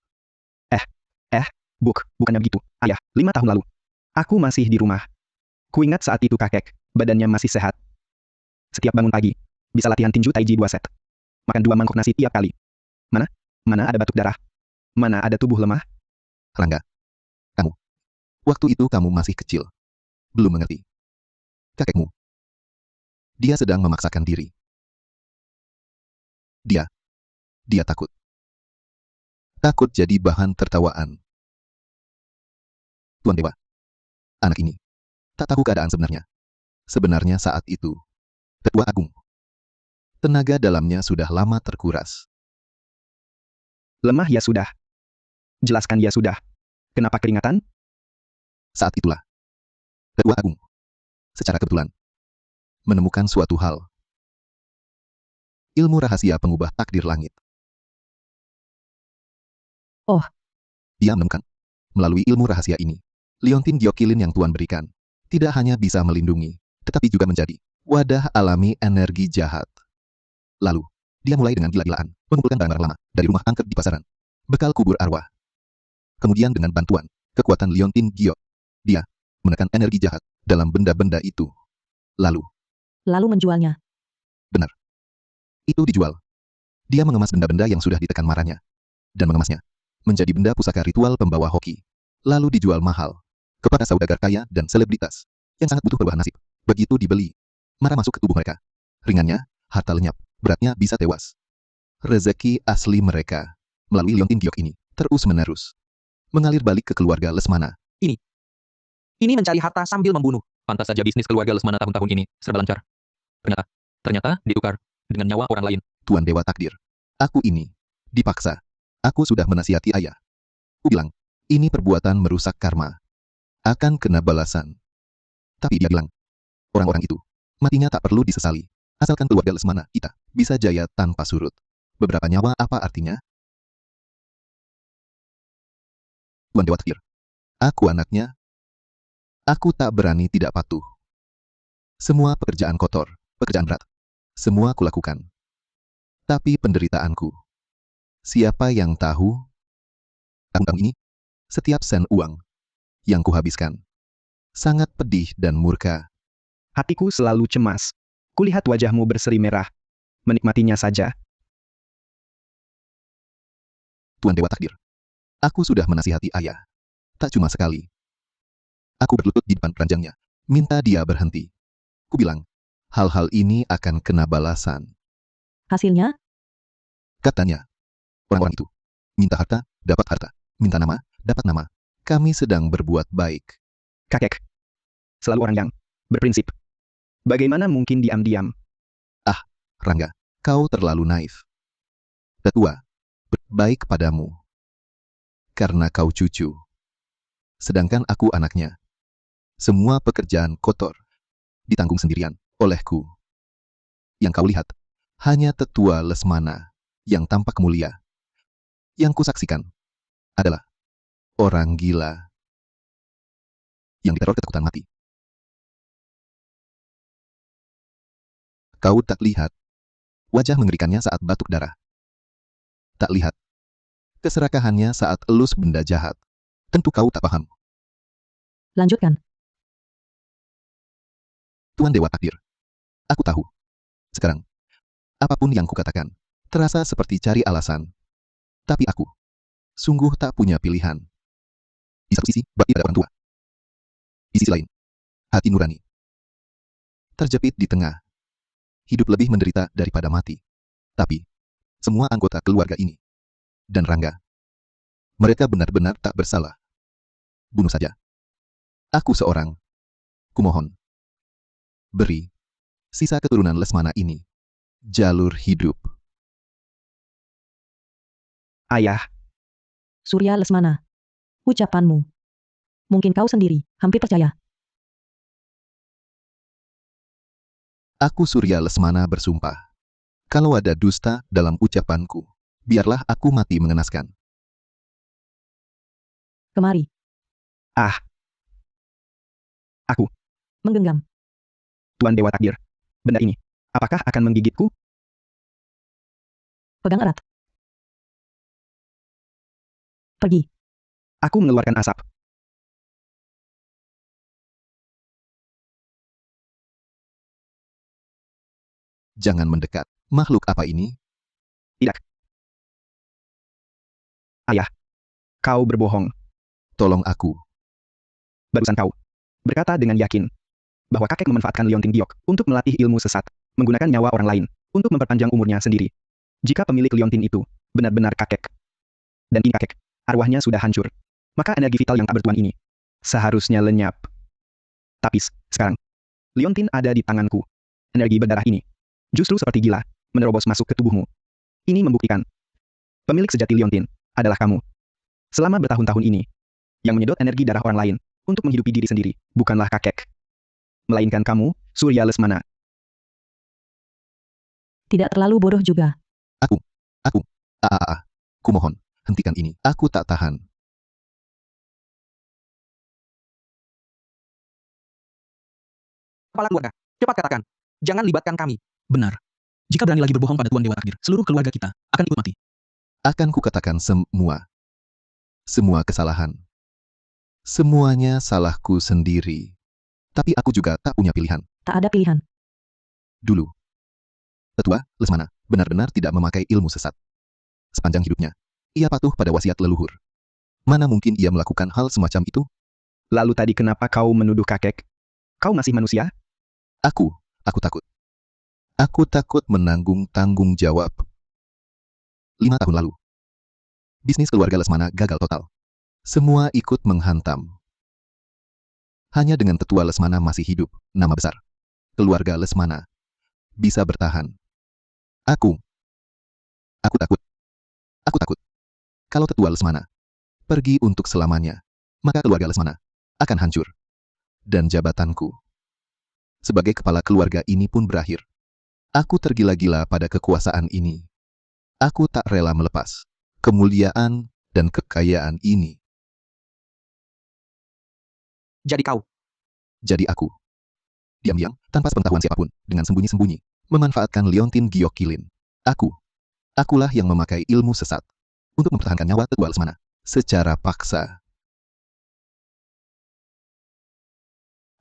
Bukannya begitu, ayah. 5 tahun lalu, aku masih di rumah. Kuingat saat itu kakek, badannya masih sehat. Setiap bangun pagi, bisa latihan tinju taiji 2 set. Makan 2 mangkok nasi tiap kali. Mana ada batuk darah? Mana ada tubuh lemah? Rangga, waktu itu kamu masih kecil. Belum mengerti. Kakekmu. Dia sedang memaksakan diri. Dia takut. Takut jadi bahan tertawaan. Tuan Dewa. Anak ini tak tahu keadaan sebenarnya. Sebenarnya saat itu, Tetua Agung. Tenaga dalamnya sudah lama terkuras. Lemah ya sudah. Jelaskan ya sudah. Kenapa keringatan? Saat itulah, Tetua Agung, secara kebetulan, menemukan suatu hal. Ilmu rahasia pengubah takdir langit. Oh. Dia menemukan, melalui ilmu rahasia ini, Liontin Gyokilin yang Tuan berikan, tidak hanya bisa melindungi, tetapi juga menjadi wadah alami energi jahat. Lalu, dia mulai dengan gila-gilaan, mengumpulkan barang-barang lama dari rumah angker di pasaran, bekal kubur arwah. Kemudian dengan bantuan kekuatan Liontin Gyok, dia menekan energi jahat dalam benda-benda itu. Lalu menjualnya. Benar. Itu dijual. Dia mengemas benda-benda yang sudah ditekan marahnya, dan mengemasnya menjadi benda pusaka ritual pembawa hoki. Lalu dijual mahal kepada saudagar kaya dan selebritas yang sangat butuh perubahan nasib. Begitu dibeli, marah masuk ke tubuh mereka. Ringannya, harta lenyap. Beratnya bisa tewas. Rezeki asli mereka melalui Liontin Gyok ini terus-menerus mengalir balik ke keluarga Lesmana. Ini mencari harta sambil membunuh. Pantas saja bisnis keluarga Lesmana tahun-tahun ini serba lancar. Ternyata ditukar dengan nyawa orang lain. Tuan Dewa Takdir, aku ini dipaksa. Aku sudah menasihati ayah. Aku bilang, ini perbuatan merusak karma. Akan kena balasan. Tapi dia bilang, orang-orang itu matinya tak perlu disesali. Asalkan keluarga Lesmana kita bisa jaya tanpa surut. Beberapa nyawa apa artinya? Tuan Dewa Takdir, aku anaknya. Aku tak berani tidak patuh. Semua pekerjaan kotor, pekerjaan berat. Semua kulakukan. Tapi penderitaanku. Siapa yang tahu? Tahun-tahun ini, setiap sen uang yang kuhabiskan sangat pedih dan murka. Hatiku selalu cemas. Kulihat wajahmu berseri merah. Menikmatinya saja. Tuan Dewa Takdir, aku sudah menasihati ayah. Tak cuma sekali. Aku berlutut di depan ranjangnya, minta dia berhenti. Ku bilang, hal-hal ini akan kena balasan. Hasilnya? Katanya, orang-orang itu minta harta, dapat harta. Minta nama, dapat nama. Kami sedang berbuat baik. Kakek. Selalu orang yang berprinsip. Bagaimana mungkin diam-diam? Rangga, kau terlalu naif. Tetua, baik padamu. Karena kau cucu. Sedangkan aku anaknya. Semua pekerjaan kotor ditanggung sendirian olehku. Yang kau lihat, hanya Tetua Lesmana yang tampak mulia. Yang kusaksikan adalah orang gila yang diteror ketakutan mati. Kau tak lihat wajah mengerikannya saat batuk darah. Tak lihat keserakahannya saat elus benda jahat. Tentu kau tak paham. Lanjutkan. Tuan Dewa Takdir, aku tahu. Sekarang, apapun yang kukatakan, terasa seperti cari alasan. Tapi aku, sungguh tak punya pilihan. Di satu sisi, bakti pada orang tua. Di sisi lain, hati nurani. Terjepit di tengah. Hidup lebih menderita daripada mati. Tapi, semua anggota keluarga ini, dan Rangga, mereka benar-benar tak bersalah. Bunuh saja. Aku seorang. Kumohon. Beri sisa keturunan Lesmana ini jalur hidup. Ayah, Surya Lesmana. Ucapanmu. Mungkin kau sendiri hampir percaya. Aku Surya Lesmana bersumpah. Kalau ada dusta dalam ucapanku, biarlah aku mati mengenaskan. Kemari. aku, Menggenggam. Tuan Dewa Takdir. Benda ini, apakah akan menggigitku? Pegang erat. Pergi. Aku mengeluarkan asap. Jangan mendekat. Makhluk apa ini? Tidak. Ayah, kau berbohong. Tolong aku. Barusan kau berkata dengan yakin bahwa kakek memanfaatkan Liontin Giok untuk melatih ilmu sesat, menggunakan nyawa orang lain untuk memperpanjang umurnya sendiri. Jika pemilik Liontin itu benar-benar kakek, dan ini kakek, arwahnya sudah hancur, maka energi vital yang tak bertuan ini seharusnya lenyap. Tapi sekarang, Liontin ada di tanganku. Energi berdarah ini justru seperti gila menerobos masuk ke tubuhmu. Ini membuktikan pemilik sejati Liontin adalah kamu. Selama bertahun-tahun ini, yang menyedot energi darah orang lain untuk menghidupi diri sendiri bukanlah kakek, melainkan kamu, Surya Lesmana. Tidak terlalu bodoh juga. Kumohon, hentikan ini. Aku tak tahan. Kepala keluarga, cepat katakan. Jangan libatkan kami. Benar. Jika berani lagi berbohong pada Tuan Dewa Takdir, seluruh keluarga kita akan ikut mati. Akan kukatakan semua. Semua kesalahan. Semuanya salahku sendiri. Tapi aku juga tak punya pilihan. Tak ada pilihan. Dulu, Tetua Lesmana benar-benar tidak memakai ilmu sesat. Sepanjang hidupnya, ia patuh pada wasiat leluhur. Mana mungkin ia melakukan hal semacam itu? Lalu tadi kenapa kau menuduh kakek? Kau masih manusia? Aku takut. Aku takut menanggung tanggung jawab. 5 tahun lalu, bisnis keluarga Lesmana gagal total. Semua ikut menghantam. Hanya dengan Tetua Lesmana masih hidup, nama besar keluarga Lesmana bisa bertahan. Aku takut. Aku takut. Kalau Tetua Lesmana pergi untuk selamanya, maka keluarga Lesmana akan hancur. Dan jabatanku sebagai kepala keluarga ini pun berakhir. Aku tergila-gila pada kekuasaan ini. Aku tak rela melepas kemuliaan dan kekayaan ini. Jadi aku. Diam-diam, tanpa sepengetahuan siapapun, dengan sembunyi-sembunyi, memanfaatkan Liontin Giok Kilin. Akulah yang memakai ilmu sesat untuk mempertahankan nyawa Tetua Lesmana secara paksa.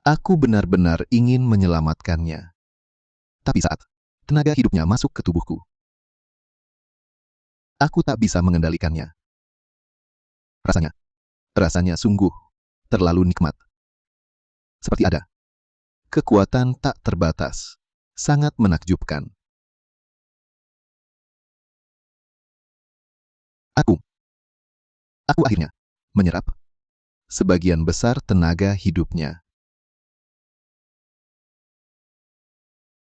Aku benar-benar ingin menyelamatkannya. Tapi saat tenaga hidupnya masuk ke tubuhku, aku tak bisa mengendalikannya. Rasanya sungguh terlalu nikmat. Seperti ada kekuatan tak terbatas, sangat menakjubkan. Aku akhirnya menyerap sebagian besar tenaga hidupnya.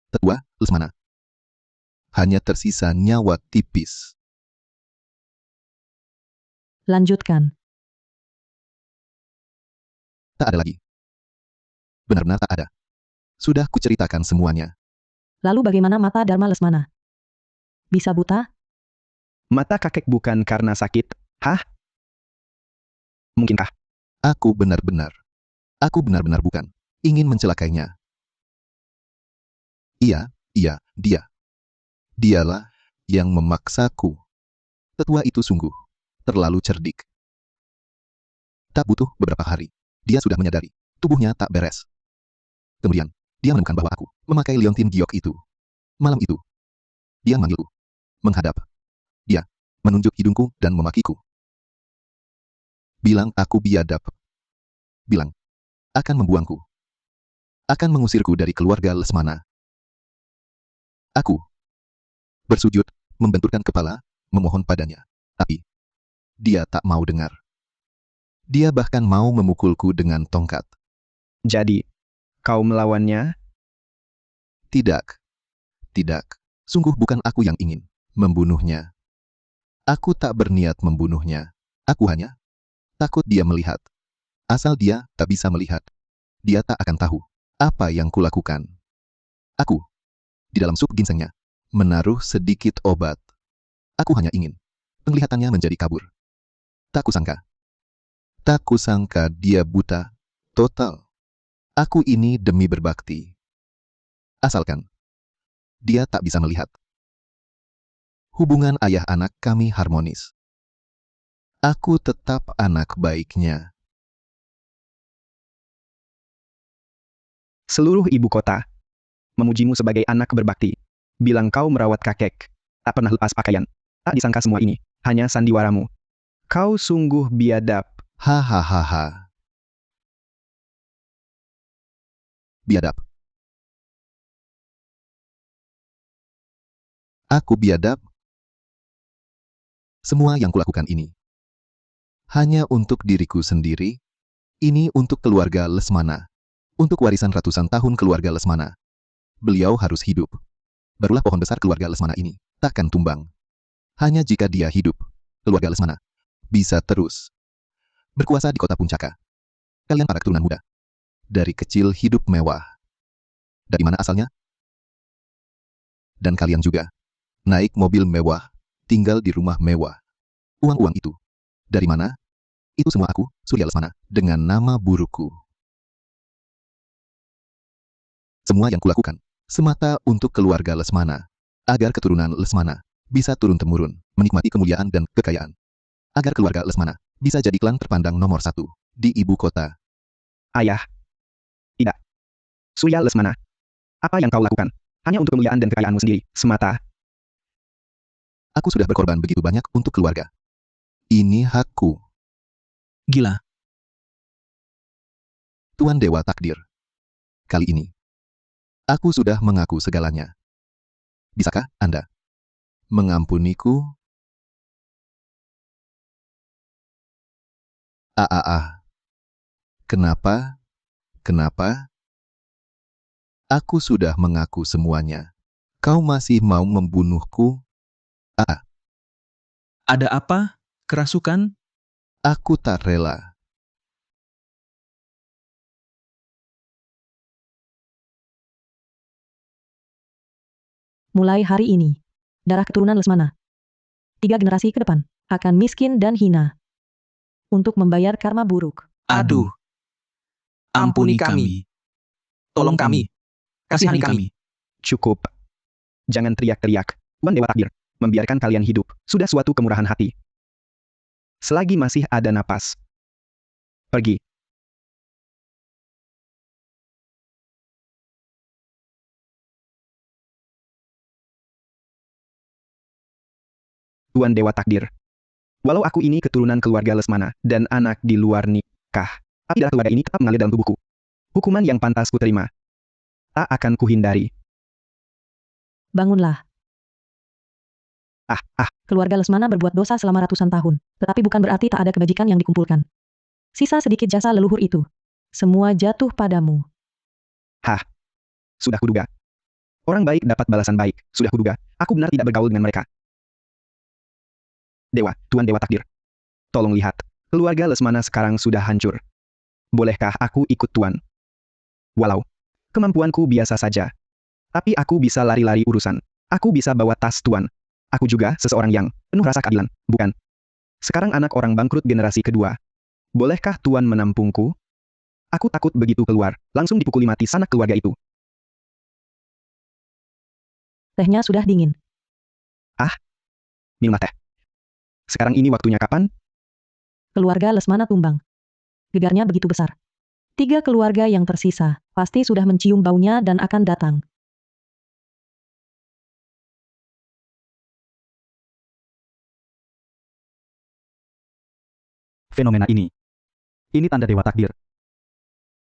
Tetua Lesmana. Hanya tersisa nyawa tipis. Lanjutkan. Tak ada lagi. Benar-benar tak ada. Sudah kuceritakan semuanya. Lalu bagaimana mata Dharma Lesmana? Bisa buta? Mata kakek bukan karena sakit, hah? Mungkinkah? Aku benar-benar bukan ingin mencelakainya. Iya, dia. Dialah yang memaksaku. Tetua itu sungguh terlalu cerdik. Tak butuh beberapa hari, dia sudah menyadari tubuhnya tak beres. Kemudian, dia menemukan bahwa aku memakai liontin giok itu. Malam itu, dia manggilku, menghadap. Dia menunjuk hidungku dan memakiku. Bilang aku biadab. Bilang, akan membuangku. Akan mengusirku dari keluarga Lesmana. Aku bersujud, membenturkan kepala, memohon padanya. Tapi, dia tak mau dengar. Dia bahkan mau memukulku dengan tongkat. Jadi, kau melawannya? Tidak. Sungguh bukan aku yang ingin membunuhnya. Aku tak berniat membunuhnya. Aku hanya takut dia melihat. Asal dia tak bisa melihat, dia tak akan tahu apa yang kulakukan. Aku, di dalam sup ginsengnya, menaruh sedikit obat. Aku hanya ingin penglihatannya menjadi kabur. Tak kusangka dia buta total. Aku ini demi berbakti. Asalkan dia tak bisa melihat. Hubungan ayah anak kami harmonis. Aku tetap anak baiknya. Seluruh ibu kota memujimu sebagai anak berbakti. Bilang kau merawat kakek, tak pernah lepas pakaian. Tak disangka semua ini hanya sandiwaramu. Kau sungguh biadab. Hahaha. Biadab. Aku biadab. Semua yang kulakukan ini hanya untuk diriku sendiri. Ini untuk keluarga Lesmana. Untuk warisan ratusan tahun keluarga Lesmana. Beliau harus hidup. Barulah pohon besar keluarga Lesmana ini takkan tumbang. Hanya jika dia hidup, keluarga Lesmana bisa terus berkuasa di kota Puncaka. Kalian para keturunan muda, dari kecil hidup mewah. Dari mana asalnya? Dan kalian juga naik mobil mewah, tinggal di rumah mewah. Uang-uang itu dari mana? Itu semua aku, Surya Lesmana, dengan nama burukku. Semua yang kulakukan semata untuk keluarga Lesmana, agar keturunan Lesmana bisa turun-temurun, menikmati kemuliaan dan kekayaan. Agar keluarga Lesmana bisa jadi klan terpandang nomor 1 di ibu kota. Ayah. Tidak. Surya Lesmana. Apa yang kau lakukan? Hanya untuk kemuliaan dan kekayaanmu sendiri, semata. Aku sudah berkorban begitu banyak untuk keluarga. Ini hakku. Gila. Tuan Dewa Takdir. Kali ini, aku sudah mengaku segalanya. Bisakah Anda mengampuniku? Kenapa? Aku sudah mengaku semuanya. Kau masih mau membunuhku? Ada apa? Kerasukan? Aku tak rela. Mulai hari ini, darah keturunan Lesmana 3 generasi ke depan akan miskin dan hina untuk membayar karma buruk. Aduh. Ampuni kami. Tolong kami. Kasihani kami. Cukup. Jangan teriak-teriak. Tuan Dewa Takdir, membiarkan kalian hidup, sudah suatu kemurahan hati. Selagi masih ada napas. Pergi. Tuan Dewa Takdir. Walau aku ini keturunan keluarga Lesmana dan anak di luar nikah, tapi darah keluarga ini tetap mengalir dalam tubuhku. Hukuman yang pantas ku terima. Tak akan kuhindari. Bangunlah. Keluarga Lesmana berbuat dosa selama ratusan tahun, tetapi bukan berarti tak ada kebajikan yang dikumpulkan. Sisa sedikit jasa leluhur itu. Semua jatuh padamu. Hah, sudah kuduga. Orang baik dapat balasan baik, sudah kuduga. Aku benar tidak bergaul dengan mereka. Dewa, Tuan Dewa Takdir. Tolong lihat, keluarga Lesmana sekarang sudah hancur. Bolehkah aku ikut Tuan? Walau, kemampuanku biasa saja. Tapi aku bisa lari-lari urusan. Aku bisa bawa tas Tuan. Aku juga seseorang yang penuh rasa keadilan, bukan? Sekarang anak orang bangkrut generasi kedua. Bolehkah Tuan menampungku? Aku takut begitu keluar, langsung dipukuli mati sanak keluarga itu. Tehnya sudah dingin. Minumlah teh. Sekarang ini waktunya kapan? Keluarga Lesmana tumbang. Gegarnya begitu besar. 3 keluarga yang tersisa pasti sudah mencium baunya dan akan datang. Fenomena ini tanda dewa takdir.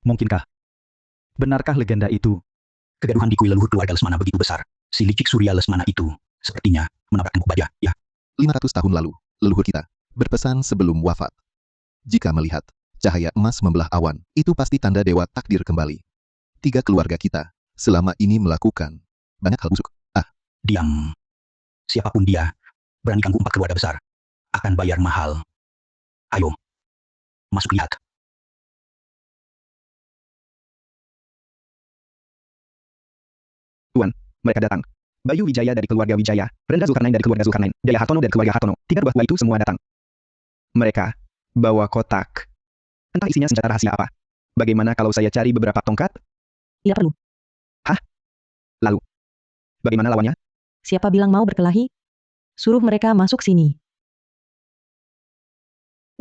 Mungkinkah? Benarkah legenda itu? Kegaduhan di kuil leluhur keluarga Lesmana begitu besar. Si licik Surya Lesmana itu sepertinya menabrak tembok baja, ya. 500 tahun lalu, leluhur kita berpesan sebelum wafat. Jika melihat cahaya emas membelah awan, itu pasti tanda dewa takdir kembali. 3 keluarga kita selama ini melakukan banyak hal busuk. Diam. Siapapun dia, berani ganggu 4 keluarga besar, akan bayar mahal. Ayo, masuk lihat. Mereka datang. Bayu Wijaya dari keluarga Wijaya, Rendra Zulkarnain dari keluarga Zulkarnain, Jaya Hartono dari keluarga Hartono. 3 buah itu semua datang. Mereka bawa kotak. Entah isinya senjata rahasia apa. Bagaimana kalau saya cari beberapa tongkat? Tidak perlu. Lalu, bagaimana lawannya? Siapa bilang mau berkelahi? Suruh mereka masuk sini.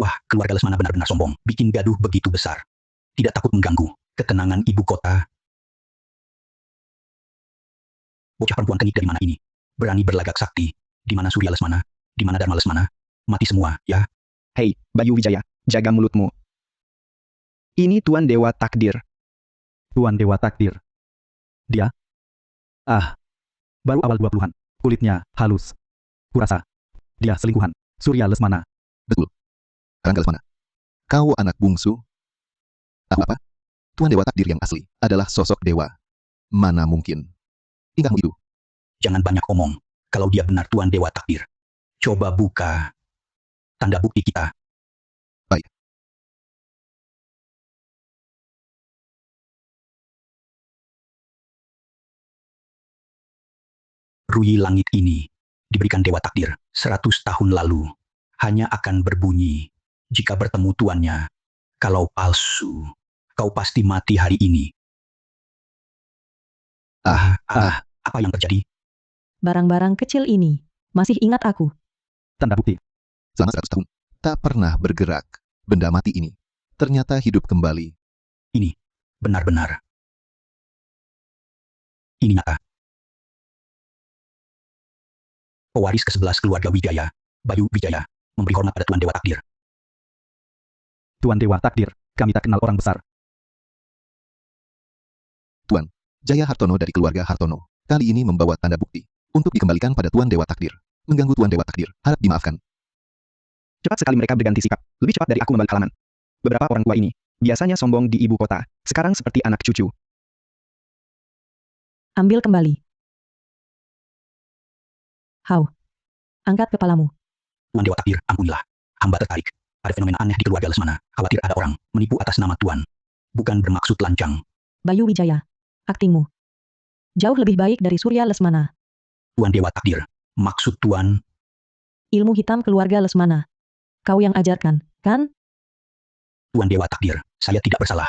Wah, keluarga Lesmana benar-benar sombong, bikin gaduh begitu besar. Tidak takut mengganggu ketenangan ibu kota. Bocah perempuan kenik dari mana ini? Berani berlagak sakti. Di mana Surya Lesmana? Di mana Dharma Lesmana? Mati semua, ya. Hei, Bayu Wijaya, jaga mulutmu. Ini Tuan Dewa Takdir. Tuan Dewa Takdir. Dia? Baru awal 20-an. Kulitnya halus. Kurasa dia selingkuhan. Surya Lesmana. Betul. Rangga Lesmana. Kau anak bungsu? Apa? Tuan Dewa Takdir yang asli adalah sosok dewa. Mana mungkin? Tingkahmu itu. Jangan banyak omong. Kalau dia benar Tuan Dewa Takdir, coba buka tanda bukti kita. Baik. Rui langit ini diberikan Dewa Takdir 100 tahun lalu. Hanya akan berbunyi jika bertemu tuannya. Kalau palsu, kau pasti mati hari ini. Apa yang terjadi? Barang-barang kecil ini. Masih ingat aku. Tanda bukti. Selama 100 tahun, tak pernah bergerak. Benda mati ini ternyata hidup kembali. Ini benar-benar. Ini nyata. Pewaris ke-11 keluarga Wijaya, Bayu Wijaya, memberi hormat pada Tuan Dewa Takdir. Tuan Dewa Takdir, kami tak kenal orang besar. Tuan, Jaya Hartono dari keluarga Hartono, kali ini membawa tanda bukti untuk dikembalikan pada Tuan Dewa Takdir. Mengganggu Tuan Dewa Takdir, harap dimaafkan. Cepat sekali mereka berganti sikap, lebih cepat dari aku membalik halaman. Beberapa orang tua ini, biasanya sombong di ibu kota, sekarang seperti anak cucu. Ambil kembali. Hau. Angkat kepalamu. Tuan Dewa Takdir, ampunilah. Hamba tertarik. Ada fenomena aneh di keluarga Lesmana. Khawatir ada orang menipu atas nama Tuan. Bukan bermaksud lancang. Bayu Wijaya. Aktingmu. Jauh lebih baik dari Surya Lesmana. Tuan Dewa Takdir. Maksud Tuan, Ilmu hitam keluarga Lesmana. Kau yang ajarkan, kan? Tuan Dewa Takdir, saya tidak bersalah.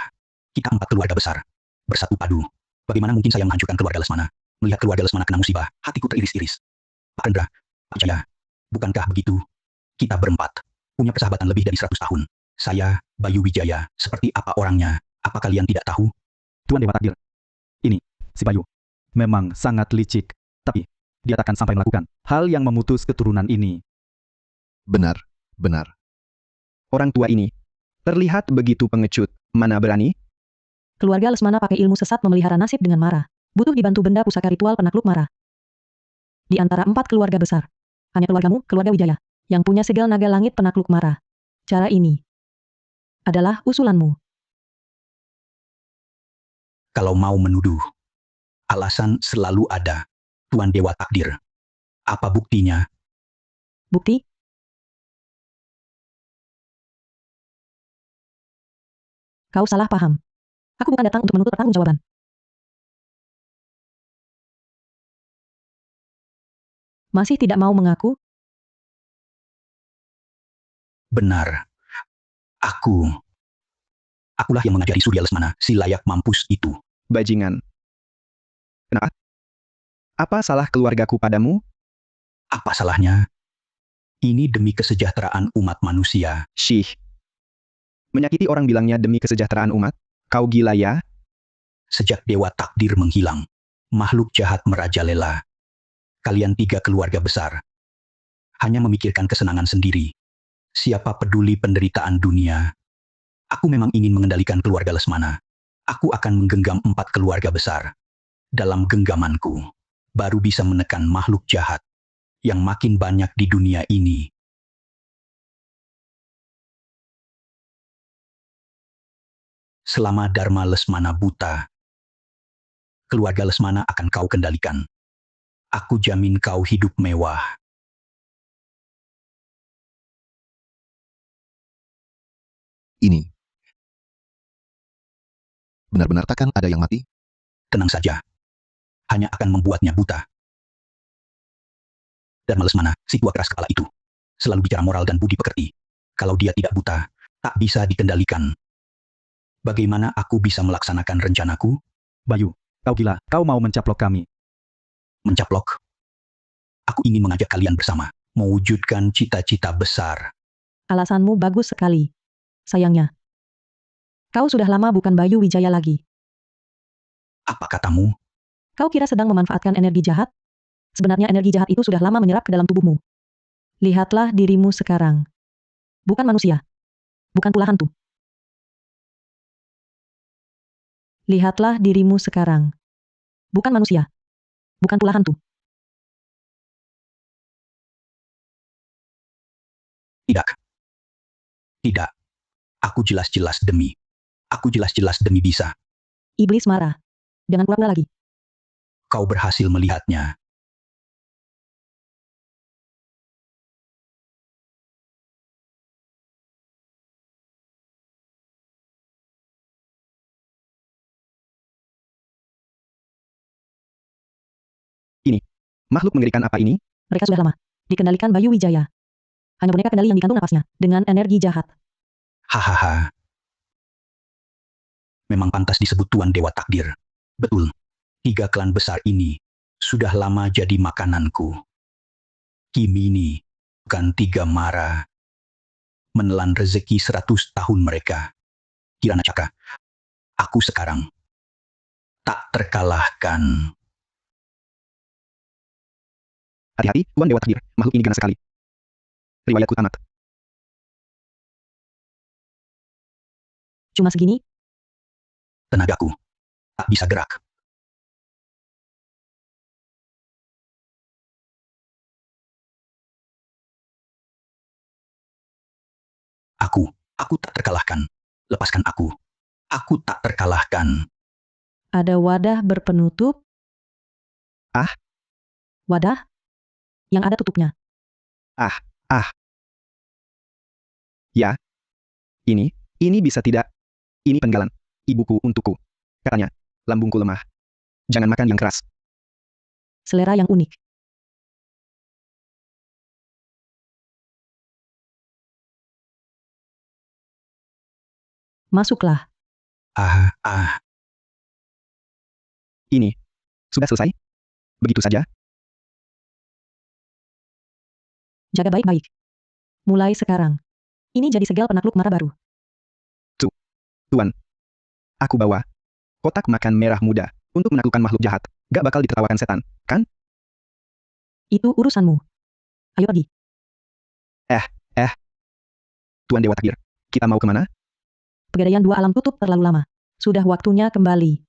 Kita 4 keluarga besar. Bersatu padu. Bagaimana mungkin saya menghancurkan keluarga Lesmana? Melihat keluarga Lesmana kena musibah, hatiku teriris-iris. Pak Rendra, Pak Jaya, bukankah begitu? Kita berempat punya persahabatan lebih dari 100 tahun. Saya, Bayu Wijaya, seperti apa orangnya? Apa kalian tidak tahu? Tuan Dewa Takdir. Ini, si Bayu. Memang sangat licik. Tapi, dia takkan sampai melakukan hal yang memutus keturunan ini. Benar. Orang tua ini terlihat begitu pengecut. Mana berani? Keluarga Lesmana pakai ilmu sesat memelihara nasib dengan marah. Butuh dibantu benda pusaka ritual penakluk marah. Di antara 4 keluarga besar, hanya keluargamu, keluarga Wijaya, yang punya segel naga langit penakluk marah. Cara ini adalah usulanmu. Kalau mau menuduh, alasan selalu ada. Tuan Dewa Takdir. Apa buktinya? Bukti? Kau salah paham. Aku bukan datang untuk menuntut pertanggungjawaban. Masih tidak mau mengaku? Benar. Akulah yang mengajari Surya Lesmana si layak mampus itu. Bajingan. Kenapa? Apa salah keluargaku padamu? Apa salahnya? Ini demi kesejahteraan umat manusia. Syih. Menyakiti orang bilangnya demi kesejahteraan umat? Kau gila ya? Sejak Dewa Takdir menghilang, makhluk jahat merajalela. Kalian 3 keluarga besar hanya memikirkan kesenangan sendiri. Siapa peduli penderitaan dunia? Aku memang ingin mengendalikan keluarga Lesmana. Aku akan menggenggam 4 keluarga besar. Dalam genggamanku, baru bisa menekan makhluk jahat yang makin banyak di dunia ini. Selama Dharma Lesmana buta, keluarga Lesmana akan kau kendalikan. Aku jamin kau hidup mewah. Ini. Benar-benar takkan ada yang mati? Tenang saja. Hanya akan membuatnya buta. Dharma Lesmana, si tua keras kepala itu, selalu bicara moral dan budi pekerti. Kalau dia tidak buta, tak bisa dikendalikan. Bagaimana aku bisa melaksanakan rencanaku? Bayu, kau gila, kau mau mencaplok kami. Mencaplok? Aku ingin mengajak kalian bersama, mewujudkan cita-cita besar. Alasanmu bagus sekali. Sayangnya, kau sudah lama bukan Bayu Wijaya lagi. Apa katamu? Kau kira sedang memanfaatkan energi jahat? Sebenarnya energi jahat itu sudah lama menyerap ke dalam tubuhmu. Lihatlah dirimu sekarang. Bukan manusia. Bukan pula hantu. Lihatlah dirimu sekarang. Bukan manusia. Bukan pula hantu. Tidak. Tidak. Aku jelas-jelas demi. Aku jelas-jelas demi bisa. Iblis marah. Jangan pura-pura lagi. Kau berhasil melihatnya. Ini. Makhluk mengerikan apa ini? Mereka sudah lama dikendalikan Bayu Wijaya. Hanya boneka kendali yang digantung napasnya dengan energi jahat. Hahaha. Memang pantas disebut Tuan Dewa Takdir. Betul. 3 klan besar ini sudah lama jadi makananku. Kimini, bukan 3 Mara. Menelan rezeki 100 tahun mereka. Kirana Cakra. Aku sekarang tak terkalahkan. Hati-hati, Tuan Dewa Takdir. Makhluk ini ganas sekali. Riwayatku tamat. Cuma segini? Tenagaku tak bisa gerak. Aku tak terkalahkan. Lepaskan aku. Aku tak terkalahkan. Ada wadah berpenutup. Ah? Wadah? Yang ada tutupnya. Ya. Ini bisa tidak? Ini penggalan. Ibuku untukku. Katanya, lambungku lemah. Jangan makan yang keras. Selera yang unik. Masuklah. Ini. Sudah selesai? Begitu saja? Jaga baik-baik. Mulai sekarang. Ini jadi segel penakluk mara baru. Tuan. Aku bawa kotak makan merah muda untuk menaklukkan makhluk jahat. Gak bakal ditertawakan setan, kan? Itu urusanmu. Ayo pergi. Tuan Dewa Takdir. Kita mau kemana? Pegadaian 2 alam tutup terlalu lama. Sudah waktunya kembali.